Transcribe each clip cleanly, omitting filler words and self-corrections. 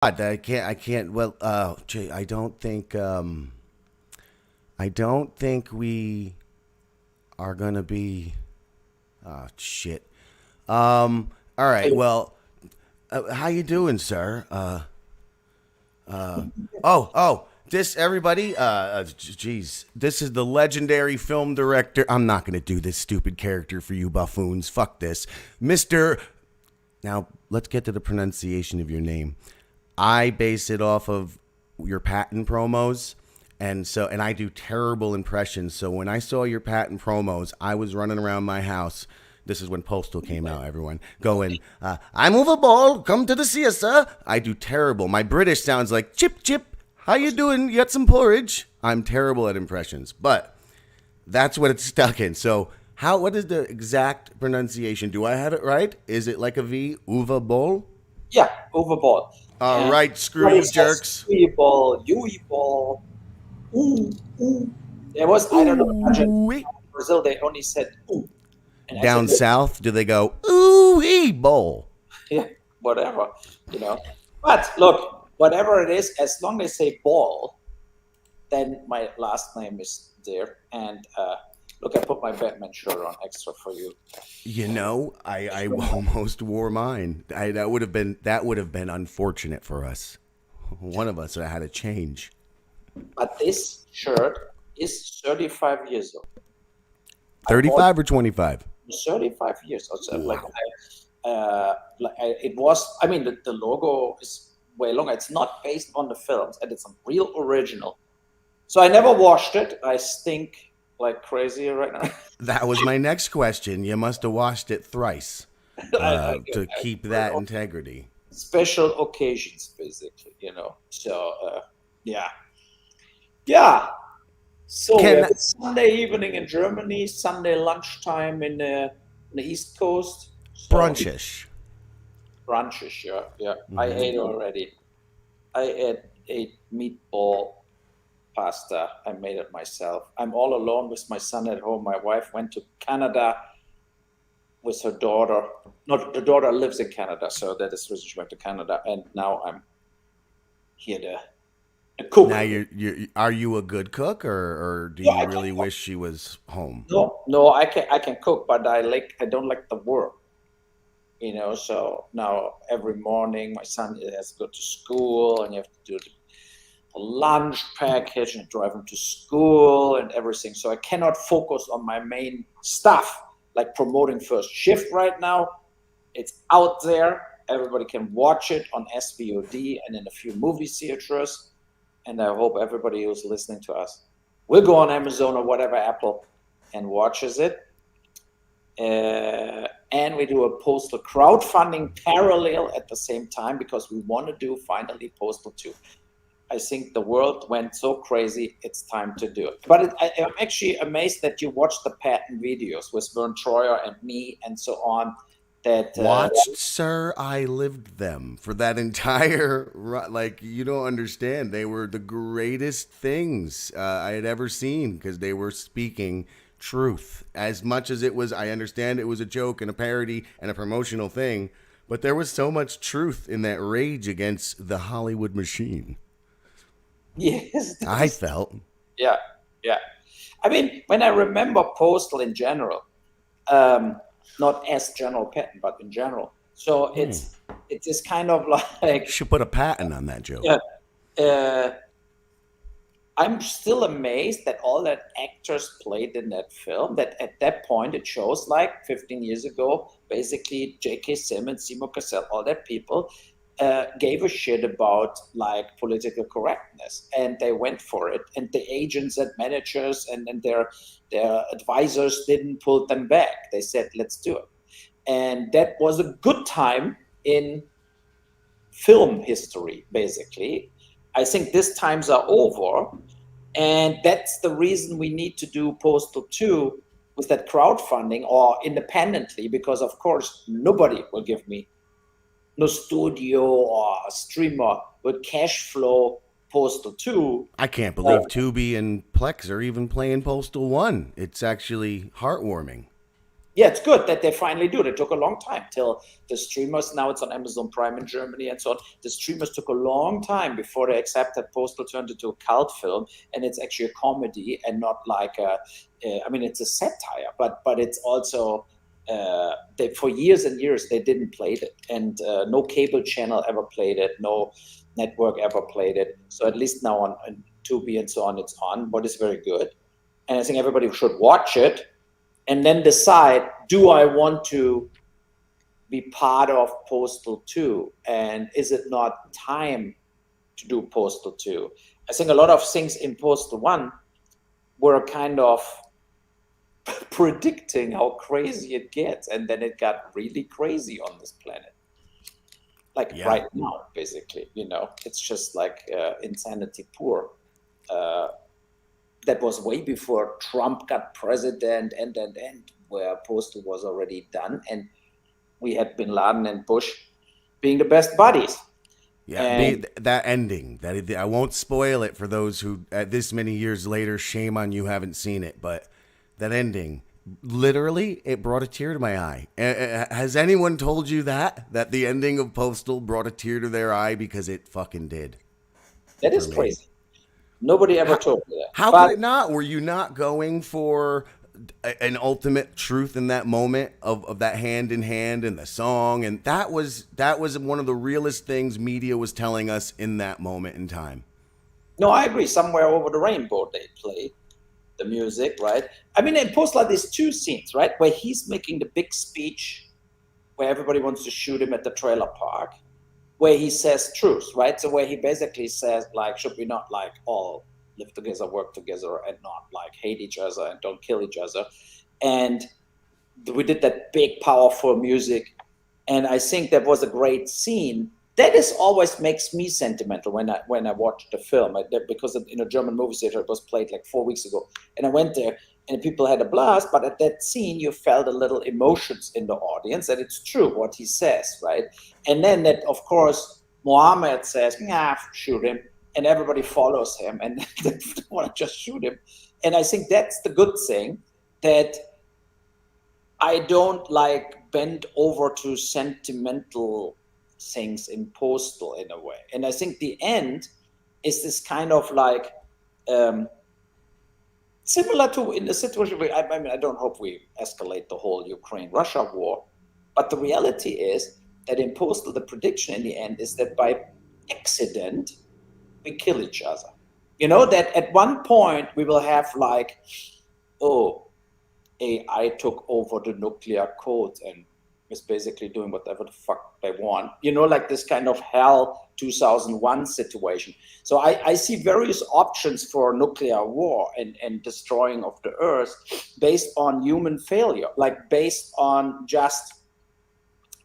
I can't. Well, gee, I don't think we are gonna be. Oh shit. All right. Well, how you doing, sir? This everybody. Jeez, this is the legendary film director. I'm not gonna do this stupid character for you buffoons. Fuck this, Mister. Now let's get to the pronunciation of your name. I base it off of your patent promos. And I do terrible impressions. So when I saw your patent promos, I was running around my house. This is when Postal came out, everyone. Going, I'm Uwe Boll, come to the siesta. I do terrible. My British sounds like, Chip, Chip, how you doing? You got some porridge? I'm terrible at impressions. But that's what it's stuck in. So what is the exact pronunciation? Do I have it right? Is it like a V, Uwe Boll? Yeah, overboard. All And right, screw everybody you says jerks. Uwe Boll, Uwe Boll, ooh, ooh. There was, I don't know, in Ooh, Brazil, they only said ooh. And I said, down south, do they go, ooh, bowl? yeah, whatever, you know. But look, whatever it is, as long as they say ball, then my last name is there. And look, I put my Batman shirt on extra for you. I almost wore mine. That would have been unfortunate for us. One of us had to change. But this shirt is 35 years old. I bought 35 or 25? 35 years. So Wow. it was. I mean, the logo is way longer. It's not based on the films, and it's a real original. So I never washed it. I stink like crazy right now. That was my next question. You must have washed it thrice to keep that integrity. Special occasions, basically, you know. So yeah, yeah. So we Can have a Sunday evening in Germany, Sunday lunchtime in the East Coast. So brunchish. brunches, yeah, yeah. I ate already. I ate meatball pasta. I made it myself. I'm all alone with my son at home. My wife went to Canada with her daughter. Not the daughter lives in Canada, so that is reason she went to Canada. And now I'm here to Now cook. you're are you a good cook, or do Yeah, you I can really cook. wish she was home? No, I can cook, but I don't like the work. You know, so now every morning my son has to go to school, and you have to do the lunch package and drive him to school and everything. So I cannot focus on my main stuff, like promoting First Shift right now. It's out there. Everybody can watch it on SVOD and in a few movie theaters. And I hope everybody who's listening to us will go on Amazon or whatever Apple and watches it. And we do a Postal crowdfunding parallel at the same time because we want to do finally Postal 2. I think the world went so crazy, it's time to do it. But I'm actually amazed that you watched the patent videos with Vern Troyer and me and so on. That Watched, sir, I lived them for that entire like you don't understand. They were the greatest things I had ever seen because they were speaking truth. As much as it was, I understand it was a joke and a parody and a promotional thing, but there was so much truth in that rage against the Hollywood machine. yes, I felt. yeah, yeah. I mean, when I remember Postal in general, um, not as General Patton, but in general. So it's this kind of like Should put a patent on that yeah, joke. uh, I'm still amazed that all that actors played in that film. That at that point it shows like 15 years ago, basically J.K. Simmons, Seymour Cassell, all that people gave a shit about like political correctness, and they went for it. And the agents and managers and their advisors didn't pull them back. They said, "Let's do it," and that was a good time in film history, basically. I think these times are over. And that's the reason we need to do Postal 2 with that crowdfunding or independently, because of course nobody will give me no studio or streamer with cash flow Postal 2. I can't Uh, believe Tubi and Plex are even playing Postal 1. It's actually heartwarming. Yeah, it's good that they finally do it. It took a long time till the streamers, now it's on Amazon Prime in Germany and so on. The streamers took a long time before they accepted Postal turned into a cult film, and it's actually a comedy and not like it's a satire, but it's also they, for years and years they didn't play it, and no cable channel ever played it, no network ever played it. So at least now on Tubi and so on, it's on, what is very good. And I think everybody should watch it and then decide, do I want to be part of Postal 2? And is it not time to do Postal 2? I think a lot of things in Postal 1 were kind of predicting how crazy it gets. And then it got really crazy on this planet. Like right now, basically, it's just like insanity pure. That was way before Trump got president and where Postal was already done. And we had Bin Laden and Bush being the best buddies. Yeah, that ending, I won't spoil it for those who, this many years later, shame on you, haven't seen it. But that ending, literally, it brought a tear to my eye. Has anyone told you that the ending of Postal brought a tear to their eye? Because it fucking did. That is crazy. Nobody ever told me that. How could it not? Were you not going for an ultimate truth in that moment of that hand in hand and the song? And that was one of the realest things media was telling us in that moment in time. No, I agree. Somewhere over the rainbow they play the music, right? I mean, in Postal, there's two scenes, right? Where he's making the big speech where everybody wants to shoot him at the trailer park, where he says truth, right? So where he basically says, like, should we not like all live together, work together, and not like hate each other and don't kill each other? And we did that big, powerful music. And I think that was a great scene. That is always makes me sentimental when I watch the film, because in a German movie theater, it was played like 4 weeks ago. And I went there and people had a blast, but at that scene, you felt a little emotions in the audience, and it's true what he says, right? And then that, of course, Mohammed says, shoot him, and everybody follows him, and they want to just shoot him. And I think that's the good thing, that I don't like bend over to sentimental things in Postal in a way. And I think the end is this kind of like, similar to in the situation where, I mean, I don't hope we escalate the whole Ukraine-Russia war, but the reality is that in Postal, the prediction in the end is that by accident, we kill each other. That at one point we will have like, AI took over the nuclear code and is basically doing whatever the fuck they want. Like this kind of hell 2001 situation. So I see various options for nuclear war and destroying of the earth based on human failure, like based on just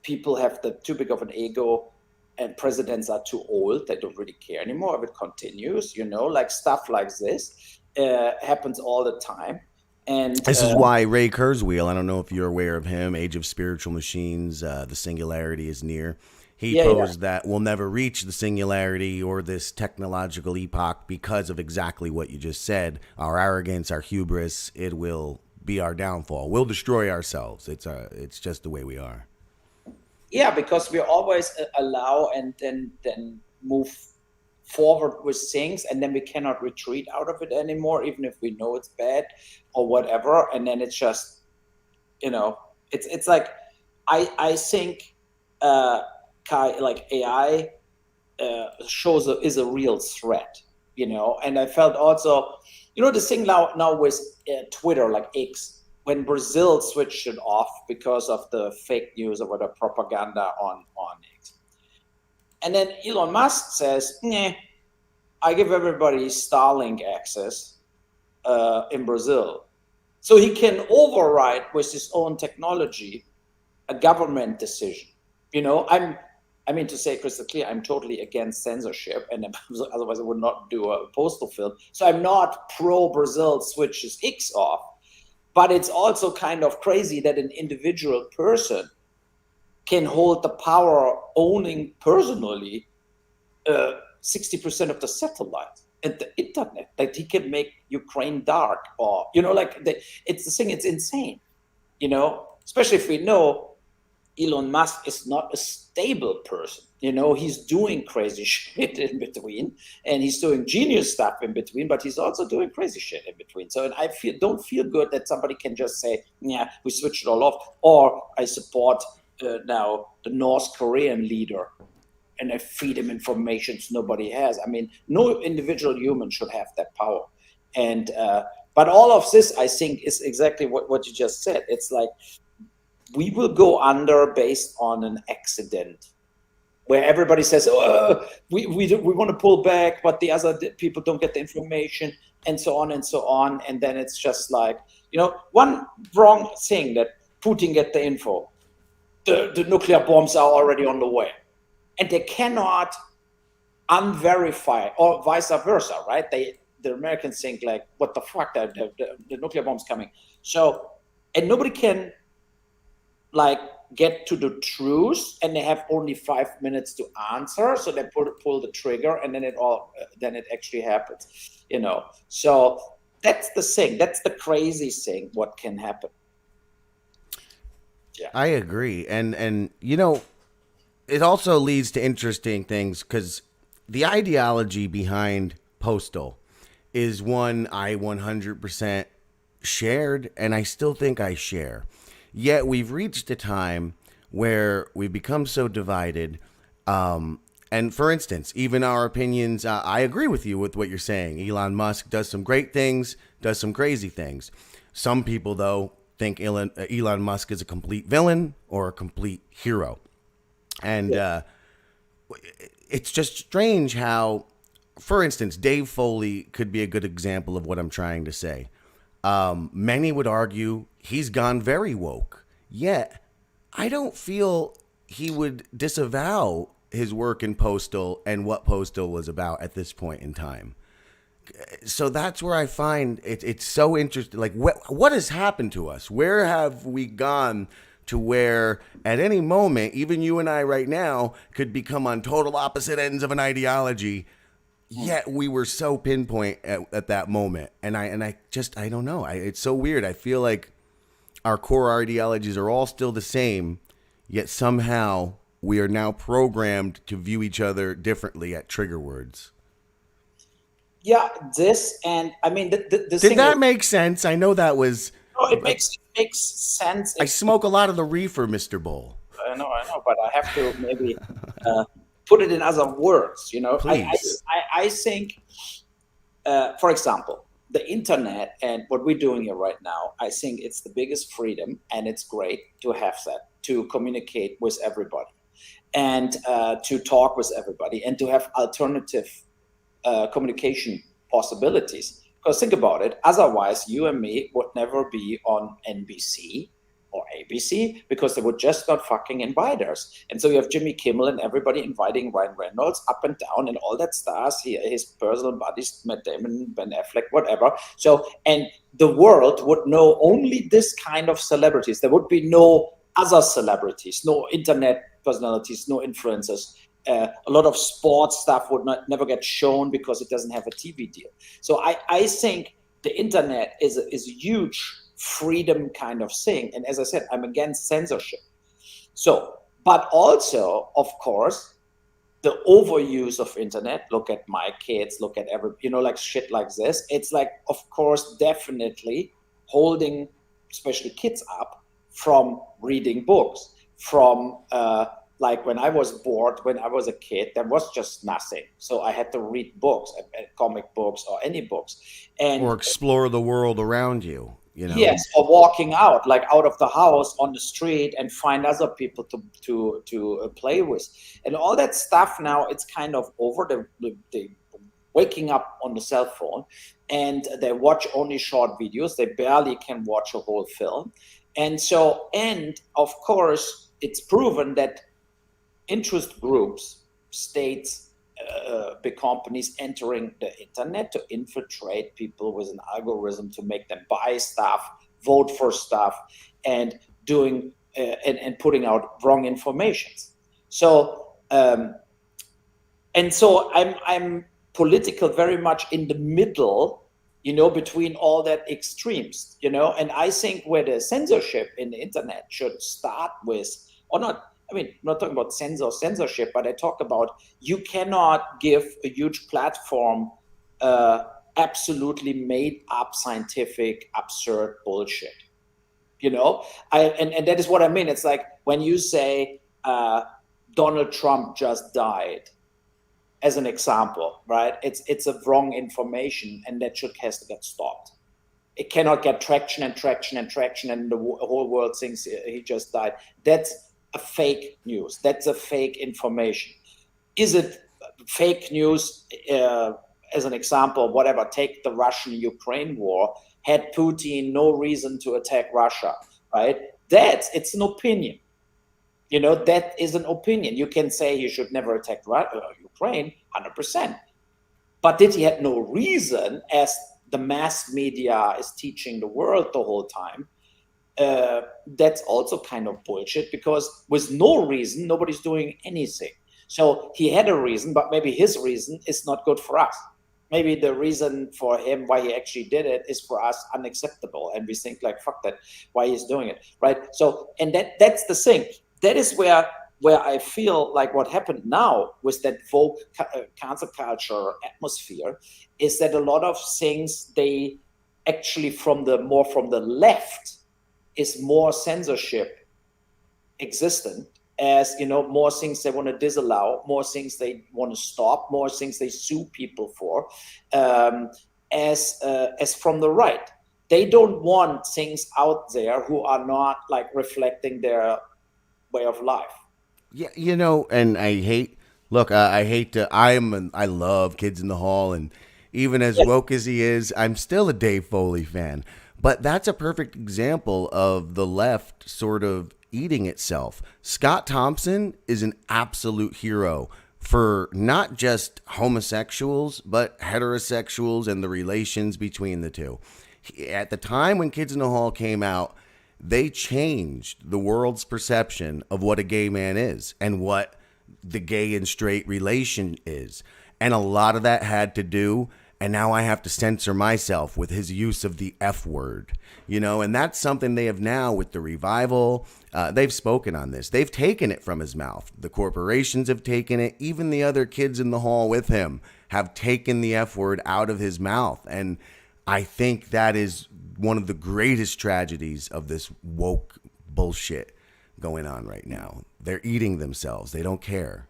people have too big of an ego and presidents are too old. They don't really care anymore if it continues, like stuff like this happens all the time. And this is why Ray Kurzweil, I don't know if you're aware of him, Age of Spiritual Machines, the singularity is near. He posed that we'll never reach the singularity or this technological epoch because of exactly what you just said. Our arrogance, our hubris, it will be our downfall. We'll destroy ourselves. It's just the way we are. Yeah, because we always allow and then move forward with things, and then we cannot retreat out of it anymore, even if we know it's bad or whatever. And then it's just, it's like, I think like AI is a real threat, and I felt also, the thing now with Twitter, like X, when Brazil switched it off because of the fake news or the propaganda on X. And then Elon Musk says, I give everybody Starlink access in Brazil. So he can override with his own technology a government decision. To say crystal clear, I'm totally against censorship, and otherwise I would not do a Postal film. So I'm not pro-Brazil switches X off. But it's also kind of crazy that an individual person can hold the power owning personally 60% of the satellites and the internet. That he can make Ukraine dark, or it's the thing. It's insane, especially if we know Elon Musk is not a stable person. He's doing crazy shit in between, and he's doing genius stuff in between, but he's also doing crazy shit in between. So, and I don't feel good that somebody can just say, yeah, we switched it all off, or I support now the North Korean leader and I feed him information nobody has. I mean, no individual human should have that power. And but all of this, I think, is exactly what you just said. It's like we will go under based on an accident where everybody says, oh, we want to pull back, but the other people don't get the information, and so on and so on. And then it's just like, one wrong thing that Putin get the info. The nuclear bombs are already on the way. And they cannot unverify, or vice versa, right? The Americans think like, what the fuck, the nuclear bomb's coming. So, and nobody can like get to the truth, and they have only 5 minutes to answer. So they pull the trigger, and then it actually happens, So that's the thing. That's the crazy thing. What can happen? Yeah, I agree, and it also leads to interesting things because the ideology behind Postal is one I 100% shared, and I still think I share. Yet we've reached a time where we've become so divided. And for instance, even our opinions, I agree with you with what you're saying. Elon Musk does some great things, does some crazy things. Some people, though, think Elon Musk is a complete villain or a complete hero. And it's just strange how, for instance, Dave Foley could be a good example of what I'm trying to say. Many would argue he's gone very woke, yet I don't feel he would disavow his work in Postal and what Postal was about at this point in time. So that's where I find it's so interesting. Like, what has happened to us? Where have we gone to where at any moment, even you and I right now could become on total opposite ends of an ideology? Yet we were so pinpoint at that moment. And I don't know. It's so weird. I feel like our core ideologies are all still the same, yet somehow we are now programmed to view each other differently at trigger words. Yeah, and I mean, did that make sense? I know that was. No, it makes sense. I smoke a lot of the reefer, Mr. Bull. I know, but I have to maybe put it in other words. Please. I think, for example, the internet and what we're doing here right now, I think it's the biggest freedom, and it's great to have that, to communicate with everybody, and to talk with everybody, and to have alternative communication possibilities. Because think about it, otherwise you and me would never be on NBC or ABC because they would just not fucking invite us. And so you have Jimmy Kimmel and everybody inviting Ryan Reynolds up and down and all that stars, his personal buddies, Matt Damon, Ben Affleck, whatever. So, and the world would know only this kind of celebrities. There would be no other celebrities, no internet personalities, no influencers. A lot of sports stuff would never get shown because it doesn't have a TV deal. So I think the internet is a huge freedom kind of thing. And as I said, I'm against censorship. So, but also, of course, the overuse of internet, look at my kids, look at like shit like this. It's like, of course, definitely holding, especially kids up from reading books, from, like when I was bored, when I was a kid, there was just nothing. So I had to read books, comic books or any books. Or explore the world around you, Yes, or walking out, like out of the house on the street and find other people to play with. And all that stuff now, it's kind of over. They waking up on the cell phone and they watch only short videos. They barely can watch a whole film. And so, and of course, it's proven that interest groups, states, big companies entering the internet to infiltrate people with an algorithm to make them buy stuff, vote for stuff, and doing and putting out wrong information. So and so I'm political very much in the middle, between all that extremes, and I think where the censorship in the internet should start with, or not, I'm not talking about censorship, but I talk about you cannot give a huge platform absolutely made up scientific absurd bullshit. And that is what I mean. It's like when you say Donald Trump just died, as an example, right? It's a wrong information, and that has to get stopped. It cannot get traction, and the whole world thinks he just died. That's a fake news. That's a fake information. Is it fake news? As an example, whatever, take the Russian-Ukraine war. Had Putin no reason to attack Russia, right? It's an opinion. That is an opinion. You can say he should never attack Ukraine, 100%. But did he have no reason, as the mass media is teaching the world the whole time? That's also kind of bullshit, because with no reason, nobody's doing anything. So he had a reason, but maybe his reason is not good for us. Maybe the reason for him why he actually did it is for us unacceptable, and we think like, fuck that, why he's doing it, right? So, and that's the thing. That is where I feel like what happened now with that woke cancel culture atmosphere is that a lot of things, they actually from the left is more censorship existent, as more things they want to disallow, more things they want to stop, more things they sue people for, as from the right. They don't want things out there who are not like reflecting their way of life. Yeah, and I hate. Look, I hate to. I love Kids in the Hall, and even as woke as he is, I'm still a Dave Foley fan. But that's a perfect example of the left sort of eating itself. Scott Thompson is an absolute hero for not just homosexuals, but heterosexuals and the relations between the two. At the time when Kids in the Hall came out, they changed the world's perception of what a gay man is and what the gay and straight relation is. And a lot of that had to do, and now I have to censor myself with his use of the F word, and that's something they have now with the revival. They've spoken on this. They've taken it from his mouth. The corporations have taken it. Even the other kids in the hall with him have taken the F word out of his mouth. And I think that is one of the greatest tragedies of this woke bullshit going on right now. They're eating themselves. They don't care.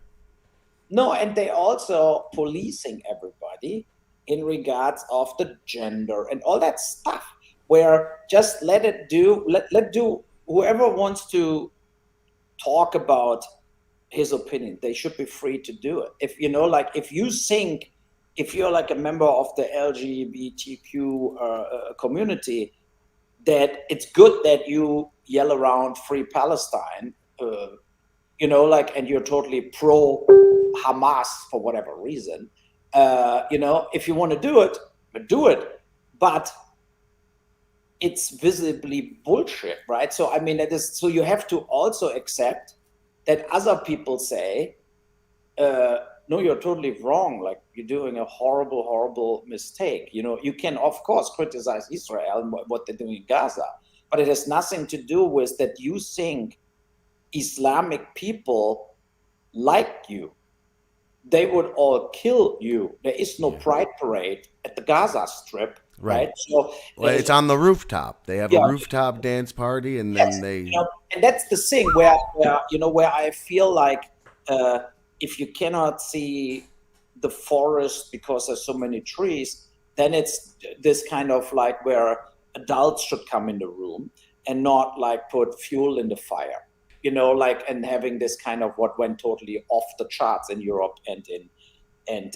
No, and they also policing everybody in regards of the gender and all that stuff, where just let do whoever wants to talk about his opinion, they should be free to do it. If if you think, if you're like a member of the LGBTQ community, that it's good that you yell around free Palestine, and you're totally pro Hamas for whatever reason, if you want to do it, but it's visibly bullshit, right? So so you have to also accept that other people say, no, you're totally wrong. Like, you're doing a horrible, horrible mistake. You can, of course, criticize Israel and what they're doing in Gaza, but it has nothing to do with that you think Islamic people like you. They would all kill you. There is no pride parade at the Gaza Strip, right? So, it's on the rooftop. They have a rooftop dance party, and then and that's the thing where I feel like, if you cannot see the forest because there's so many trees, then it's this kind of like where adults should come in the room and not like put fuel in the fire, and having this kind of what went totally off the charts in Europe and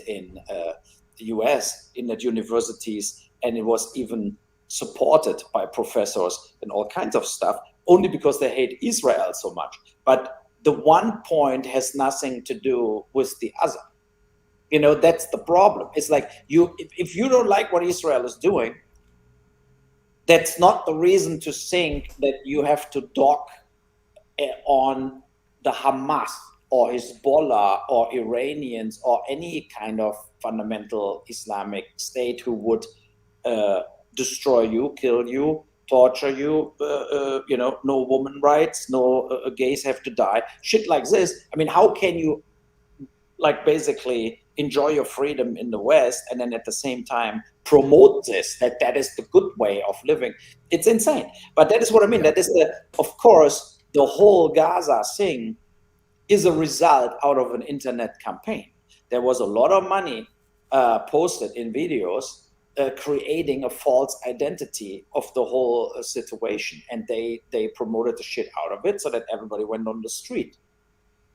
in the US in the universities, and it was even supported by professors and all kinds of stuff, only because they hate Israel so much. But the one point has nothing to do with the other. That's the problem. It's like if you don't like what Israel is doing, that's not the reason to think that you have to dock on the Hamas or Hezbollah or Iranians or any kind of fundamental Islamic state who would destroy you, kill you, torture you, no woman rights, no gays have to die, shit like this. I mean, how can you like basically enjoy your freedom in the West and then at the same time promote this, that is the good way of living? It's insane. But that is what I mean. That is of course, the whole Gaza thing is a result out of an internet campaign. There was a lot of money posted in videos creating a false identity of the whole situation, and they promoted the shit out of it so that everybody went on the street,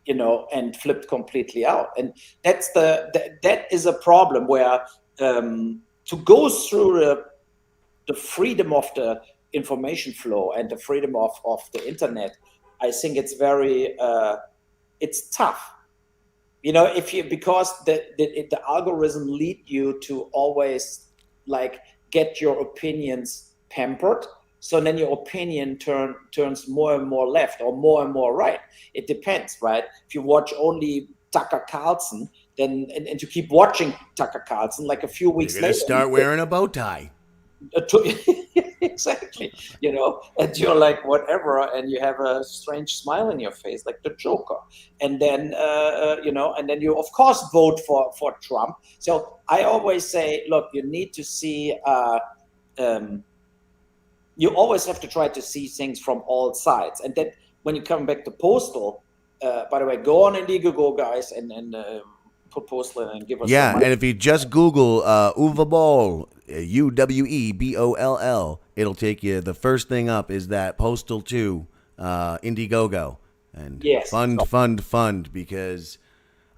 and flipped completely out. And that is a problem where to go through the freedom of the information flow and the freedom of the internet, I think it's very it's tough, because the algorithm lead you to always like get your opinions pampered. So then your opinion turns more and more left or more and more right. It depends, right? If you watch only Tucker Carlson, then and you keep watching Tucker Carlson, like a few weeks You're gonna later, start wearing a bow tie. exactly, and you're like whatever, and you have a strange smile in your face, like the Joker, and then and then you of course vote for Trump. So I always say, look, you need to see. You always have to try to see things from all sides, and that when you come back to Postal, by the way, go on Indiegogo, guys, and put Postal in and give us some money. And if you just Google Uwe Boll, Uweboll, it'll take you. The first thing up is that Postal 2 Indiegogo, and Yes. fund, because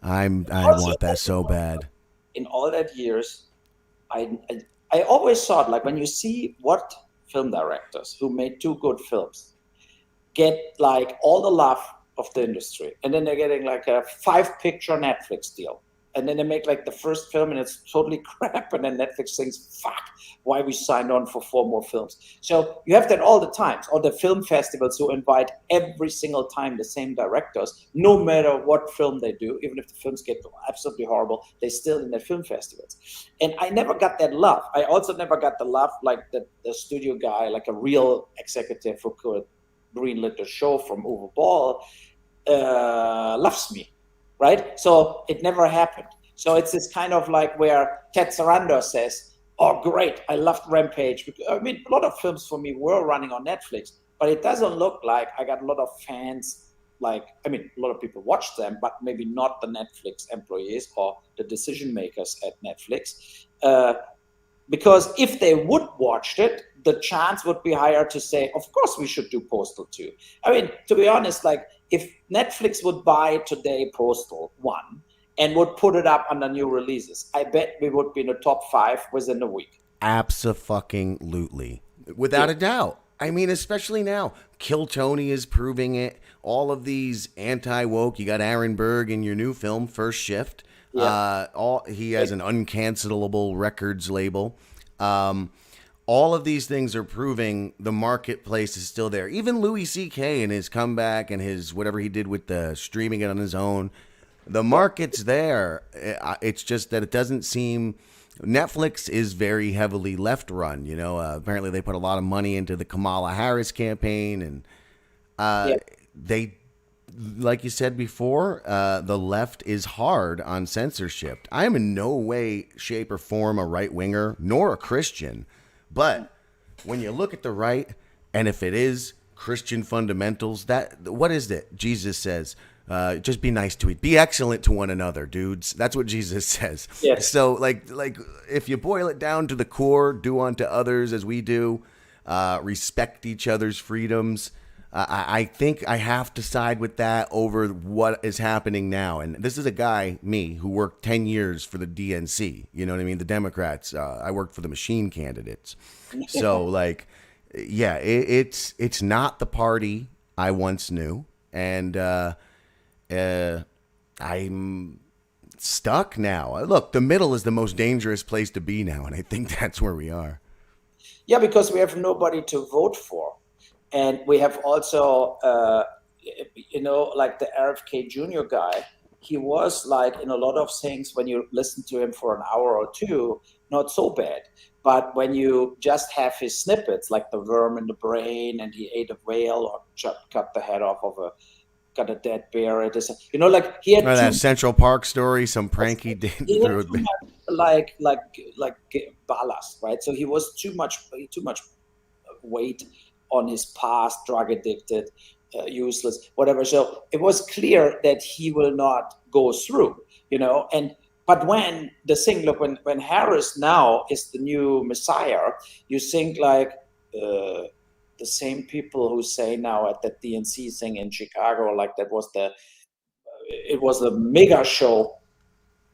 I want that so bad. In all that years, I always thought, like, when you see what film directors who made 2 good films get like all the love of the industry, and then they're getting like a 5-picture Netflix deal, and then they make like the first film and it's totally crap, and then Netflix thinks, fuck, why we signed on for 4 more films. So you have that all the time, or the film festivals who invite every single time the same directors, no matter what film they do, even if the films get absolutely horrible, they're still in the film festivals. And I never got that love. I also never got the love like the studio guy, like a real executive who could greenlit the show from Uwe Boll, loves me, right? So it never happened. So it's this kind of like where Ted Sarandos says, oh, great, I loved Rampage. I mean, a lot of films for me were running on Netflix, but it doesn't look like I got a lot of fans. Like, I mean, a lot of people watch them, but maybe not the Netflix employees or the decision makers at Netflix. Because if they would watch it, the chance would be higher to say, of course we should do Postal 2. I mean, to be honest, like if Netflix would buy today Postal 1 and would put it up under new releases, I bet we would be in the top 5 within a week. Abso-fucking-lutely. Without a doubt. I mean, especially now. Kill Tony is proving it. All of these anti-woke. You got Aaron Berg in your new film, First Shift. Yeah. He has an uncancelable records label. All of these things are proving the marketplace is still there. Even Louis C.K. and his comeback and his whatever he did with the streaming it on his own. The market's there. It's just that it doesn't seem... Netflix is very heavily left run. Apparently they put a lot of money into the Kamala Harris campaign, and they, like you said before, the left is hard on censorship. I am in no way, shape, or form a right winger nor a Christian, but when you look at the right, and if it is Christian fundamentals, what is it? Jesus says. Just be nice to each, be excellent to one another, dudes. That's what Jesus says. Yes. So like if you boil it down to the core, do unto others as we do, respect each other's freedoms. I think I have to side with that over what is happening now. And this is a guy, me, who worked 10 years for the DNC. You know what I mean? The Democrats. I worked for the machine candidates. So like, yeah, it's not the party I once knew. And, I'm stuck now. Look, the middle is the most dangerous place to be now, and I think that's where we are. Yeah, because we have nobody to vote for. And we have also, like the RFK Jr. guy, he was like in a lot of things, when you listen to him for an hour or two, not so bad. But when you just have his snippets, like the worm in the brain, and he ate a whale, or cut the head off of got a dead bear, like he had Or too that Central Park story, some prank he did he had through too much like ballast, right? So he was too much weight on his past, drug addicted, useless, whatever. So it was clear that he will not go through, and but when the thing, look, when Harris now is the new messiah, you think like the same people who say now at the DNC thing in Chicago, like it was a mega show,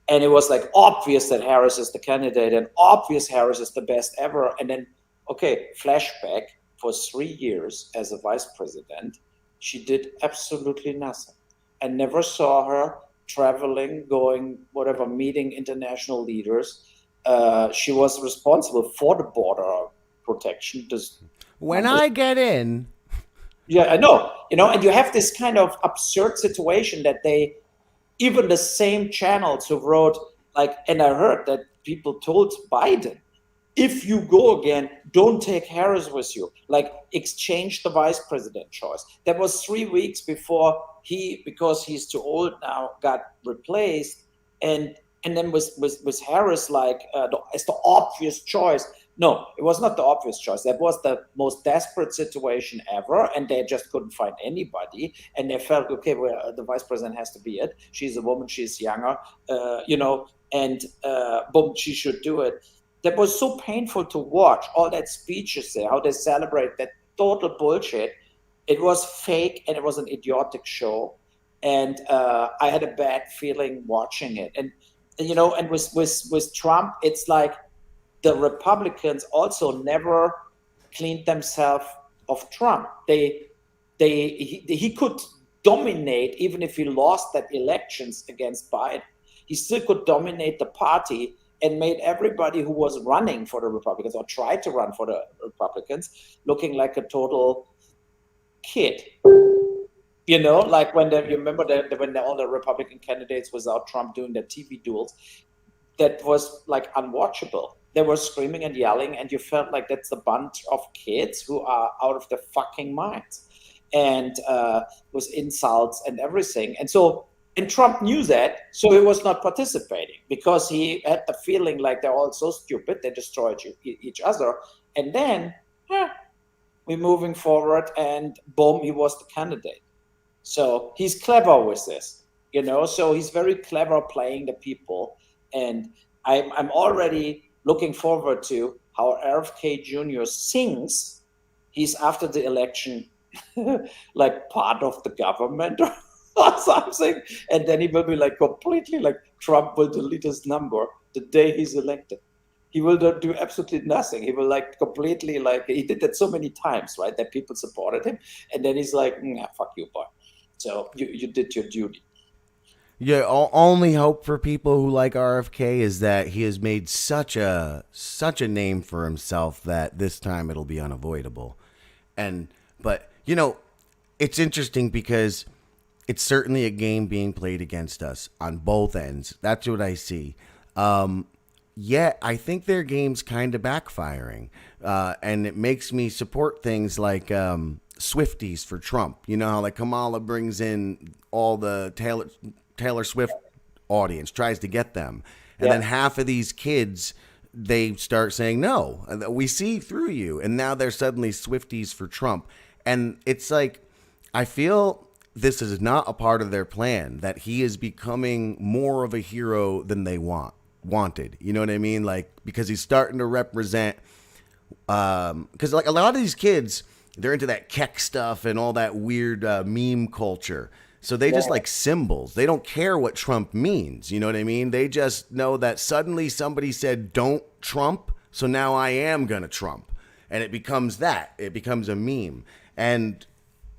and it was like obvious that Harris is the candidate and obvious Harris is the best ever. And then, okay, flashback, for 3 years as a vice president, she did absolutely nothing. I never saw her traveling, going, whatever, meeting international leaders. She was responsible for the border protection. when I get in. Yeah, I know. And you have this kind of absurd situation that even the same channels who wrote, like, and I heard that people told Biden, if you go again, don't take Harris with you. Like, exchange the vice president choice. That was 3 weeks before because he's too old now, got replaced. And then with Harris, like, as the obvious choice. No, it was not the obvious choice. That was the most desperate situation ever, and they just couldn't find anybody. And they felt, okay, well, the vice president has to be it. She's a woman, she's younger, and boom, she should do it. That was so painful to watch, all that speeches there, how they celebrate that total bullshit. It was fake, and it was an idiotic show. And I had a bad feeling watching it. And with Trump, it's like, the Republicans also never cleaned themselves of Trump. He could dominate, even if he lost that elections against Biden. He still could dominate the party and made everybody who was running for the Republicans or tried to run for the Republicans looking like a total kid. Like when you remember when all the Republican candidates without Trump doing their TV duels, that was like unwatchable. They were screaming and yelling, and you felt like that's a bunch of kids who are out of their fucking minds, and with insults and everything. And Trump knew that, so he was not participating because he had the feeling like they're all so stupid, they destroyed each other. And then we're moving forward, and boom, he was the candidate. So he's clever with this, so he's very clever playing the people. And I'm already looking forward to how RFK Jr. thinks he's, after the election, like part of the government or something. And then he will be like completely like, Trump will delete his number the day he's elected. He will do absolutely nothing. He will like completely, like, he did that so many times, right? That people supported him. And then he's like, fuck you, boy. So you did your duty. Yeah, only hope for people who like RFK is that he has made such a name for himself that this time it'll be unavoidable. But it's interesting because it's certainly a game being played against us on both ends. That's what I see. Yet I think their game's kind of backfiring, and it makes me support things like Swifties for Trump. You know how like Kamala brings in all the Taylor Swift audience, tries to get them. And then half of these kids, they start saying, no, we see through you. And now they're suddenly Swifties for Trump. And it's like, I feel this is not a part of their plan, that he is becoming more of a hero than they wanted. You know what I mean? Like, because he's starting to represent, because like a lot of these kids, they're into that Keck stuff and all that weird meme culture. So they just like symbols. They don't care what Trump means. You know what I mean? They just know that suddenly somebody said, don't Trump. So now I am going to Trump. And it becomes that. It becomes a meme. And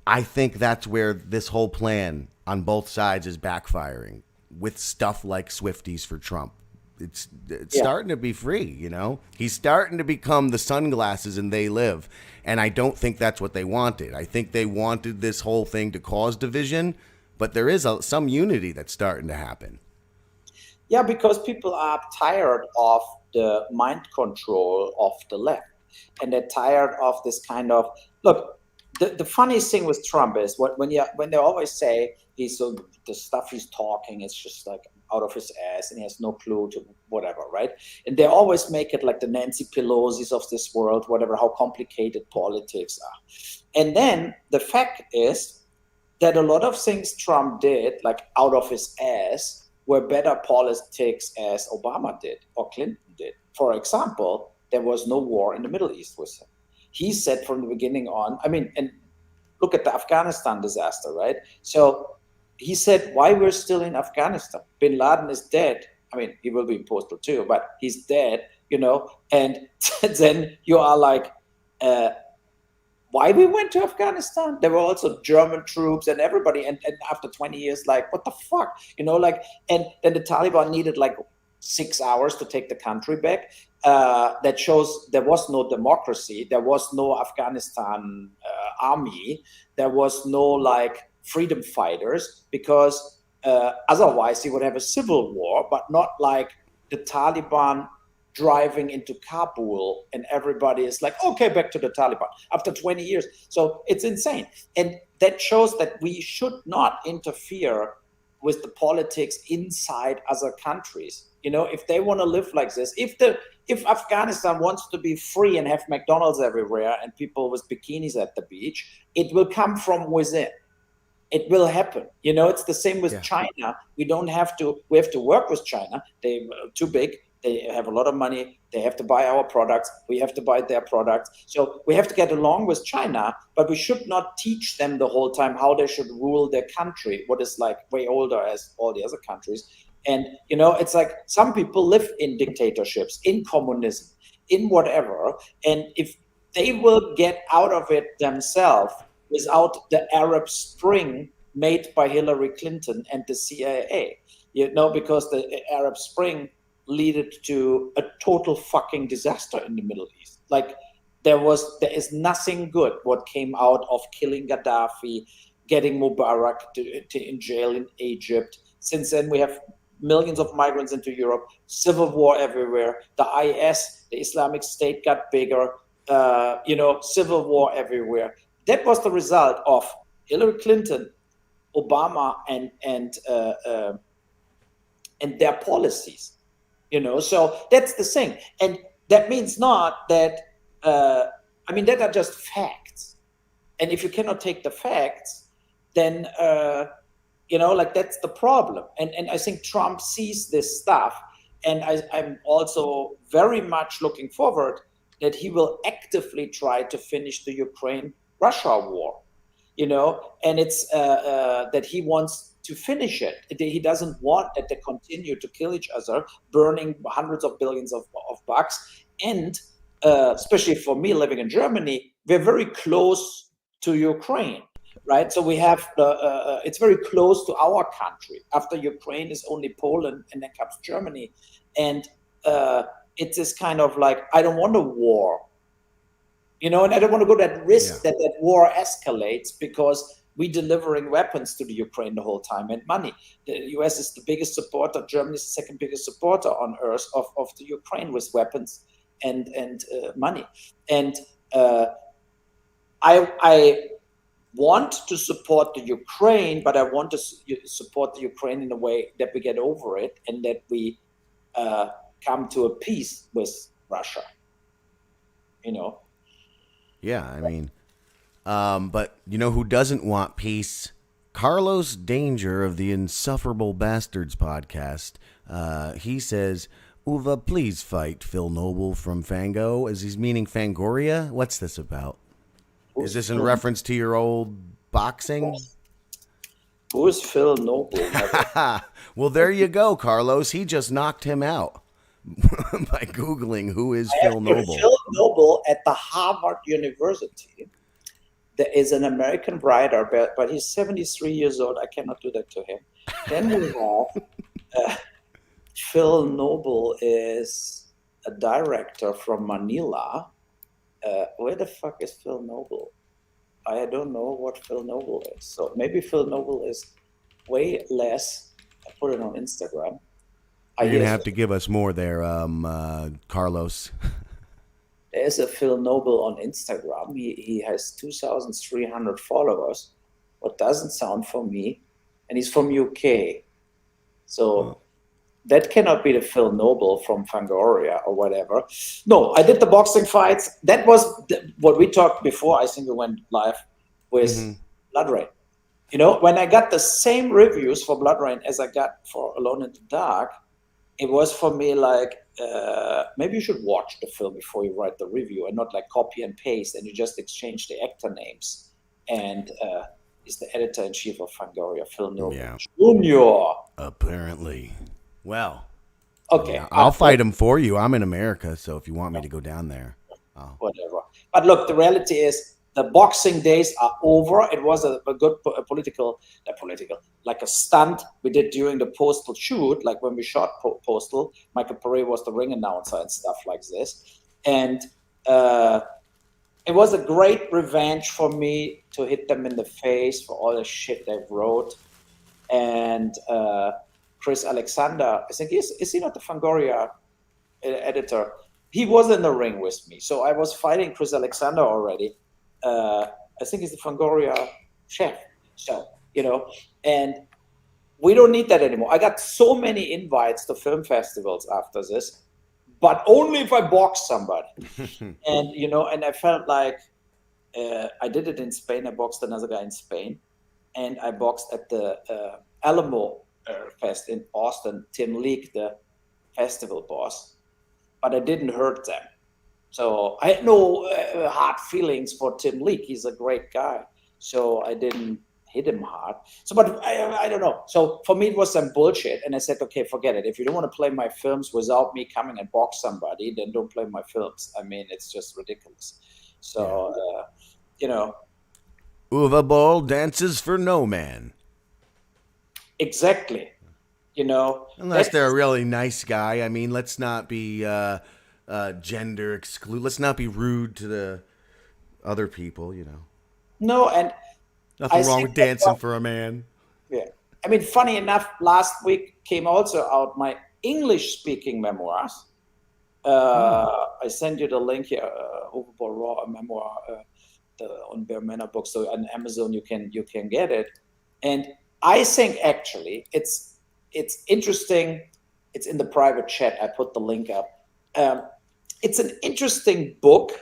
I think that's where this whole plan on both sides is backfiring with stuff like Swifties for Trump. It's starting to be free, He's starting to become the sunglasses and They Live. And I don't think that's what they wanted. I think they wanted this whole thing to cause division, but but there is some unity that's starting to happen. Yeah, because people are tired of the mind control of the left, and they're tired of this kind of look. The funniest thing with Trump is when they always say he's so the stuff he's talking is just like out of his ass and he has no clue to whatever, right? And they always make it like the Nancy Pelosi's of this world, whatever, how complicated politics are. And then the fact is that a lot of things Trump did, like out of his ass, were better politics as Obama did or Clinton did. For example, there was no war in the Middle East with him. He said from the beginning on, I mean, and look at the Afghanistan disaster, right? So he said, why we're still in Afghanistan? Bin Laden is dead. I mean, he will be in Postal too, but he's dead, you know? And then you are like, why we went to Afghanistan? There were also German troops and everybody. And after 20 years, like, what the fuck? You know, like, and then the Taliban needed like 6 hours to take the country back. That shows there was no democracy. There was no Afghanistan army. There was no like freedom fighters, because otherwise you would have a civil war, but not like the Taliban driving into Kabul and everybody is like, okay, back to the Taliban after 20 years. So it's insane. And that shows that we should not interfere with the politics inside other countries. You know, if they want to live like this, if Afghanistan wants to be free and have McDonald's everywhere and people with bikinis at the beach, it will come from within. It will happen. You know, it's the same with China. We have to work with China. They're too big. They have a lot of money. They have to buy our products. We have to buy their products. So we have to get along with China, but we should not teach them the whole time how they should rule their country, what is like way older as all the other countries. And, you know, it's like some people live in dictatorships, in communism, in whatever. And if they will get out of it themselves without the Arab Spring made by Hillary Clinton and the CIA, you know, because the Arab Spring led to a total fucking disaster in the Middle East. Like there is nothing good what came out of killing Gaddafi, getting Mubarak in jail in Egypt. Since then, we have millions of migrants into Europe, civil war everywhere. The IS, the Islamic State, got bigger. You know, civil war everywhere. That was the result of Hillary Clinton, Obama, and their policies. You know, so that's the thing. And that means not that, I mean, that are just facts. And if you cannot take the facts, then, you know, like that's the problem. And I think Trump sees this stuff. And I'm also very much looking forward that he will actively try to finish the Ukraine-Russia war, you know, and it's that he wants to finish it. He doesn't want that they continue to kill each other, burning hundreds of billions of bucks. And especially for me living in Germany, we're very close to Ukraine, right? So we have it's very close to our country. After Ukraine is only Poland, and then comes Germany. And it's this kind of like, I don't want a war, you know, and I don't want to go that risk that war escalates, because we delivering weapons to the Ukraine the whole time and money. The US is the biggest supporter. Germany is the second biggest supporter on earth of the Ukraine with weapons and money. And I want to support the Ukraine, but I want to support the Ukraine in a way that we get over it and that we come to a peace with Russia. You know? Yeah, I mean... but you know who doesn't want peace? Carlos Danger of the Insufferable Bastards podcast. He says, Uwe, please fight Phil Noble from Fango. Is he meaning Fangoria? What's this about? Is this in reference to your old boxing? Who is Phil Noble? Well, there you go, Carlos. He just knocked him out by Googling who is Phil Noble. Phil Noble at the Harvard University. There is an American writer, but he's 73 years old. I cannot do that to him. Then we have Phil Noble is a director from Manila. Where the fuck is Phil Noble? I don't know what Phil Noble is. So maybe Phil Noble is way less. I put it on Instagram. You're gonna have to give us more there, Carlos. There's a Phil Noble on Instagram. He has 2,300 followers. What doesn't sound for me, and he's from UK. So that cannot be the Phil Noble from Fangoria or whatever. No, I did the boxing fights. That was what we talked before. I think we went live with Bloodrayne. You know, when I got the same reviews for Bloodrayne as I got for Alone in the Dark, it was for me like, maybe you should watch the film before you write the review and not like copy and paste and you just exchange the actor names. And is the editor-in-chief of Fangoria, Phil Noble Jr. Apparently. Well, okay. Yeah, I'll fight him for you. I'm in America, so if you want me to go down there. Whatever. But look, the reality is the boxing days are over. It was a good political, like a stunt we did during the Postal shoot, like when we shot Postal. Michael Paré was the ring announcer and stuff like this. And it was a great revenge for me to hit them in the face for all the shit they wrote. And Chris Alexander, I think is he not the Fangoria editor? He was in the ring with me. So I was fighting Chris Alexander already. I think he's the Fangoria chef. So, you know, and we don't need that anymore. I got so many invites to film festivals after this, but only if I box somebody. And, you know, and I felt like I did it in Spain. I boxed another guy in Spain. And I boxed at the Alamo Fest in Austin, Tim Leake, the festival boss. But I didn't hurt them. So I had no hard feelings for Tim Leake. He's a great guy. So I didn't hit him hard. So, but I don't know. So for me, it was some bullshit. And I said, okay, forget it. If you don't want to play my films without me coming and box somebody, then don't play my films. I mean, it's just ridiculous. So, you know. Uwe Boll dances for no man. Exactly. You know. Unless they're a really nice guy. I mean, let's not be gender exclude. Let's not be rude to the other people, you know. No, and nothing wrong with dancing for a man. Yeah. I mean, funny enough, last week came also out my English-speaking memoirs. I sent you the link here, Uwe Boll Raw, a memoir on Bear Manor Books. So on Amazon, you can get it. And I think actually it's interesting. It's in the private chat. I put the link up. It's an interesting book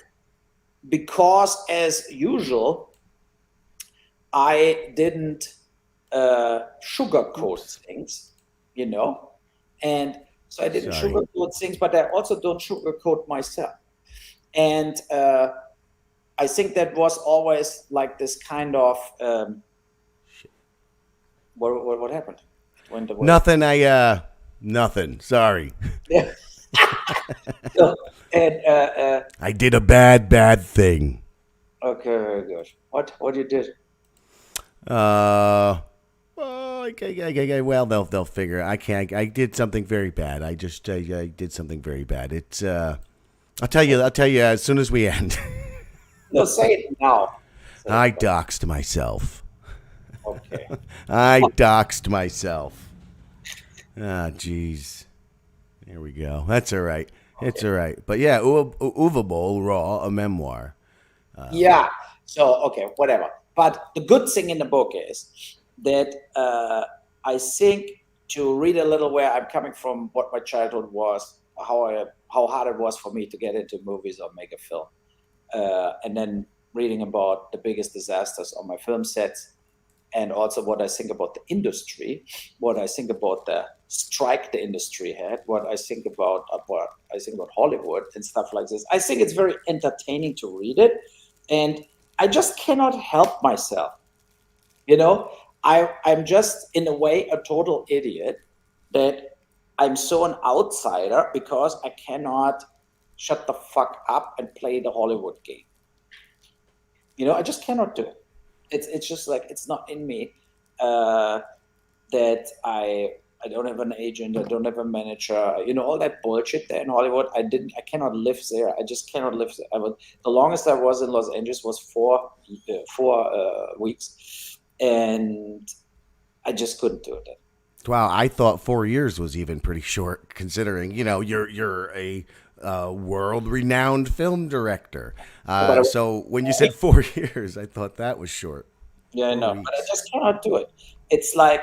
because, as usual, I didn't sugarcoat things, you know, and so I didn't sugarcoat things, but I also don't sugarcoat myself. And I think that was always like this kind of what happened? Nothing. Nothing. Sorry. Yeah. So, and I did a bad thing. Okay, very good. What you did? Well, they'll figure. I can't. I did something very bad. I did something very bad. It's. I'll tell you as soon as we end. No, say it now. I doxed myself. Okay. I doxed myself. Ah, jeez. There we go. That's all right. Okay. It's all right. But yeah, Uwe Boll Raw, a memoir. Yeah. So okay, whatever. But the good thing in the book is that I think to read a little where I'm coming from, what my childhood was, how hard it was for me to get into movies or make a film, and then reading about the biggest disasters on my film sets, and also what I think about the industry, what I think about the strike the industry had, what I think about Hollywood and stuff like this. I think it's very entertaining to read it, and I just cannot help myself. You know, I'm just in a way a total idiot that I'm so an outsider because I cannot shut the fuck up and play the Hollywood game. You know, I just cannot do it. It's just like, it's not in me that I don't have an agent, I don't have a manager, you know, all that bullshit there in Hollywood. I cannot live there. I just cannot live there. The longest I was in Los Angeles was 4 weeks. And I just couldn't do it. Wow, I thought 4 years was even pretty short, considering you're a world-renowned film director. But So when you said 4 years, I thought that was short. yeah, I 4 know, but I weeks. just cannot do it. It's like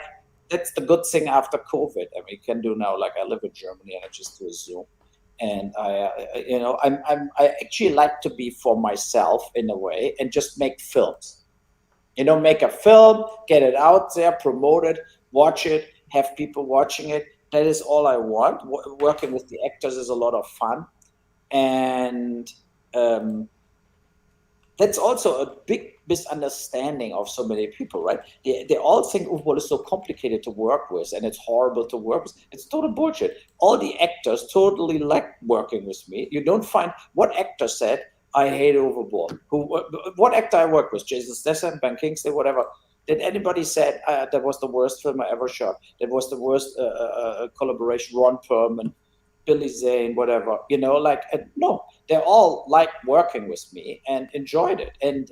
that's the good thing after COVID. I mean, you can do now. Like I live in Germany, and I just do a Zoom, and I actually like to be for myself in a way and just make films. Make a film, get it out there, promote it, watch it, have people watching it. That is all I want. Working with the actors is a lot of fun, and um, that's also a big misunderstanding of so many people, right? They all think Uwe Boll is so complicated to work with and it's horrible to work with. It's total bullshit. All the actors totally like working with me. You don't find what actor said, I hate Uwe Boll. What actor I worked with, Jason Statham, Ben Kingsley, whatever. Did anybody said that was the worst film I ever shot? That was the worst collaboration, Ron Perlman, Billy Zane, whatever, no, they all like working with me and enjoyed it. And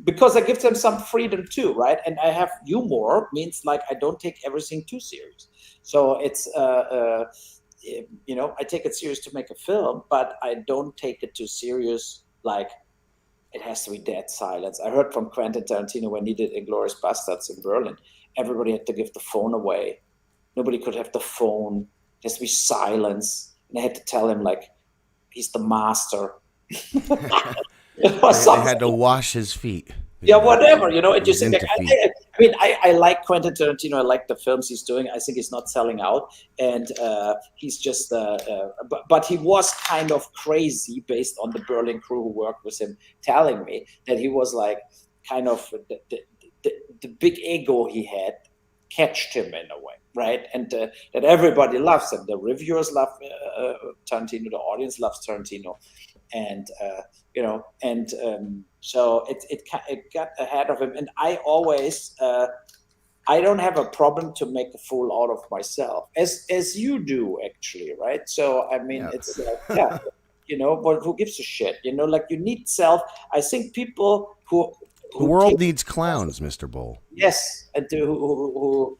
because I give them some freedom too, right? And I have humor, means like I don't take everything too serious. So it's, I take it serious to make a film, but I don't take it too serious. Like it has to be dead silence. I heard from Quentin Tarantino when he did Inglourious Bastards in Berlin, everybody had to give the phone away. Nobody could have the phone. There has to be silence. And I had to tell him like he's the master. They had to wash his feet. Yeah, whatever, and just He's think, into I feet. mean, I like Quentin Tarantino. I like the films he's doing. I think he's not selling out, and he's just. But he was kind of crazy based on the Berlin crew who worked with him, telling me that he was like kind of the big ego he had catched him in a way, right? And that everybody loves him. The reviewers love Tarantino. The audience loves Tarantino, and so it got ahead of him. And I always I don't have a problem to make a fool out of myself, as you do actually, right? So I mean, it's like, but who gives a shit? Like you need self. I think people who the world needs clowns, Mr. Boll. Yes, and who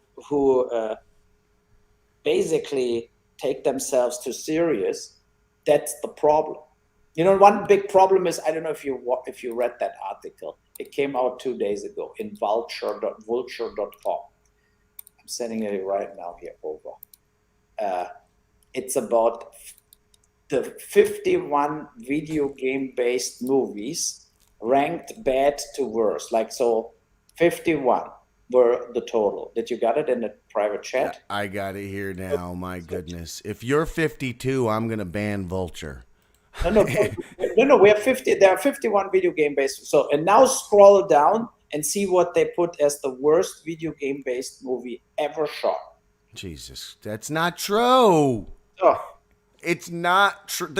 basically take themselves too serious. That's the problem. One big problem is, I don't know if you read that article. It came out 2 days ago in vulture.com. I'm sending it right now here over. It's about the 51 video game based movies ranked bad to worse. Like, so 51 were the total. Did you got it in the private chat? I got it here now. My goodness. If you're 52, I'm going to ban Vulture. No. We have 50. There are 51 video game based. So, and now scroll down and see what they put as the worst video game based movie ever shot. Jesus, that's not true. Oh. It's not true.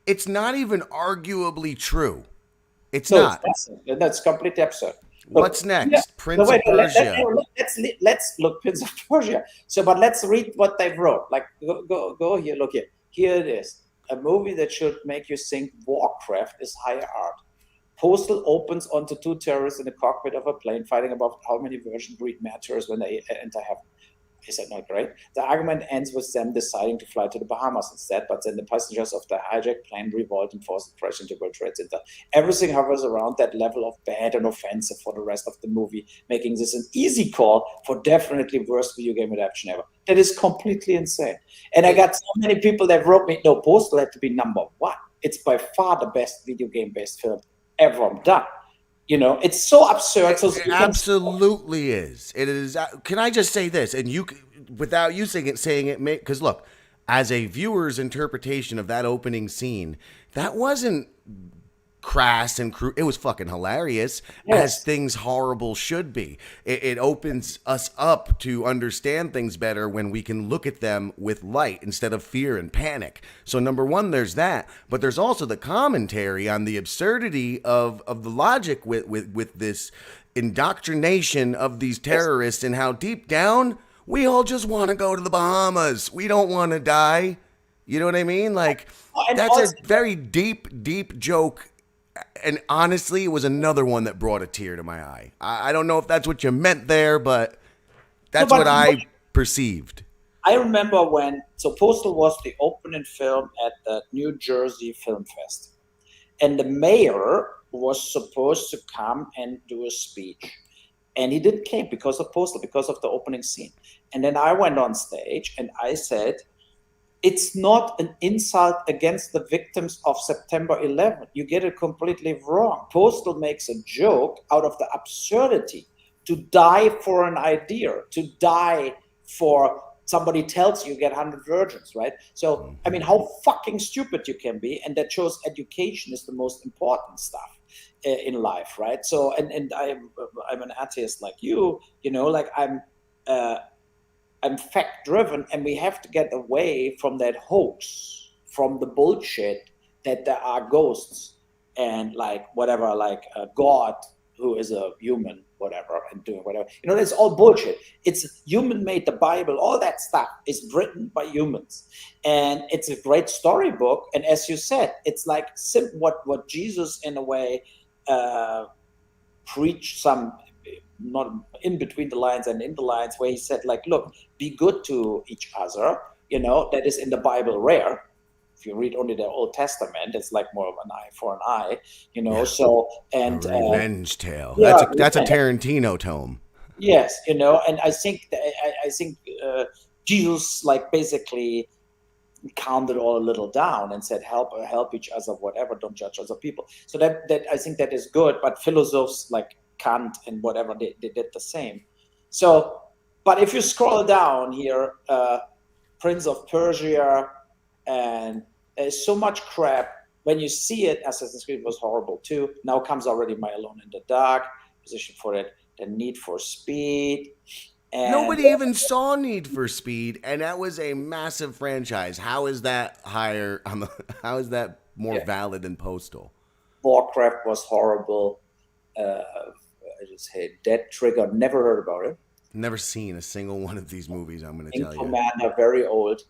It's not even arguably true. It's not. That's completely absurd. What's next? Prince of Persia. Let's look Prince of Persia. So, but let's read what they wrote. Like, go here. Look here. Here it is. A movie that should make you think Warcraft is higher art. Postal opens onto two terrorists in the cockpit of a plane fighting about how many virgin breed matters when they enter heaven. Is that not great? The argument ends with them deciding to fly to the Bahamas instead, but then the passengers of the hijacked plane revolt and force the crash into World Trade Center. Everything hovers around that level of bad and offensive for the rest of the movie, making this an easy call for definitely worst video game adaptation ever. That is completely insane. And I got so many people that wrote me, no, Postal had to be number one. It's by far the best video game-based film ever done. It's so absurd. So it absolutely is. It is. Can I just say this? And you, without you saying it, because look, as a viewer's interpretation of that opening scene, that wasn't crass and crude. It was fucking hilarious, as things horrible should be. It opens us up to understand things better when we can look at them with light instead of fear and panic. So number one, there's that, but there's also the commentary on the absurdity of the logic with this indoctrination of these terrorists and how deep down we all just want to go to the Bahamas. We don't want to die. You know what I mean? Like, that's a very deep joke. And honestly, it was another one that brought a tear to my eye. I don't know if that's what you meant there, but That's what I perceived. I remember so Postal was the opening film at the New Jersey Film Fest. And the mayor was supposed to come and do a speech. And he didn't came because of Postal, because of the opening scene. And then I went on stage and I said, it's not an insult against the victims of September 11th. You get it completely wrong. Postal makes a joke out of the absurdity to die for an idea, to die for somebody tells you get 100 virgins, right? So, I mean, how fucking stupid you can be. And that shows education is the most important stuff in life, right? So, and I'm an atheist like you know, like I'm fact driven, and we have to get away from that hoax, from the bullshit that there are ghosts and like whatever, like God who is a human, whatever, and doing whatever. You know, it's all bullshit. It's human made. The Bible, all that stuff is written by humans, and it's a great storybook. And as you said, it's like what Jesus in a way preached some. Not in between the lines and in the lines, where he said, like, look, be good to each other. You know, that is in the Bible rare. If you read only the Old Testament, it's like more of an eye for an eye, you know. Yeah. So and a revenge tale. Yeah, that's a Tarantino tome. Yes, you know, and I think Jesus like basically calmed it all a little down and said, help each other, whatever. Don't judge other people. So that I think that is good. But philosophers like Kant and whatever, they did the same. So, but if you scroll down here, Prince of Persia, and there's so much crap. When you see it, Assassin's Creed was horrible too. Now comes already My Alone in the Dark, Position for It, the Need for Speed. And nobody even saw Need for Speed, and that was a massive franchise. How is that higher? How is that more valid than Postal? Warcraft was horrible. I just hate Dead Trigger. Never heard about it. Never seen a single one of these movies. I'm going to tell you. Commander, very old.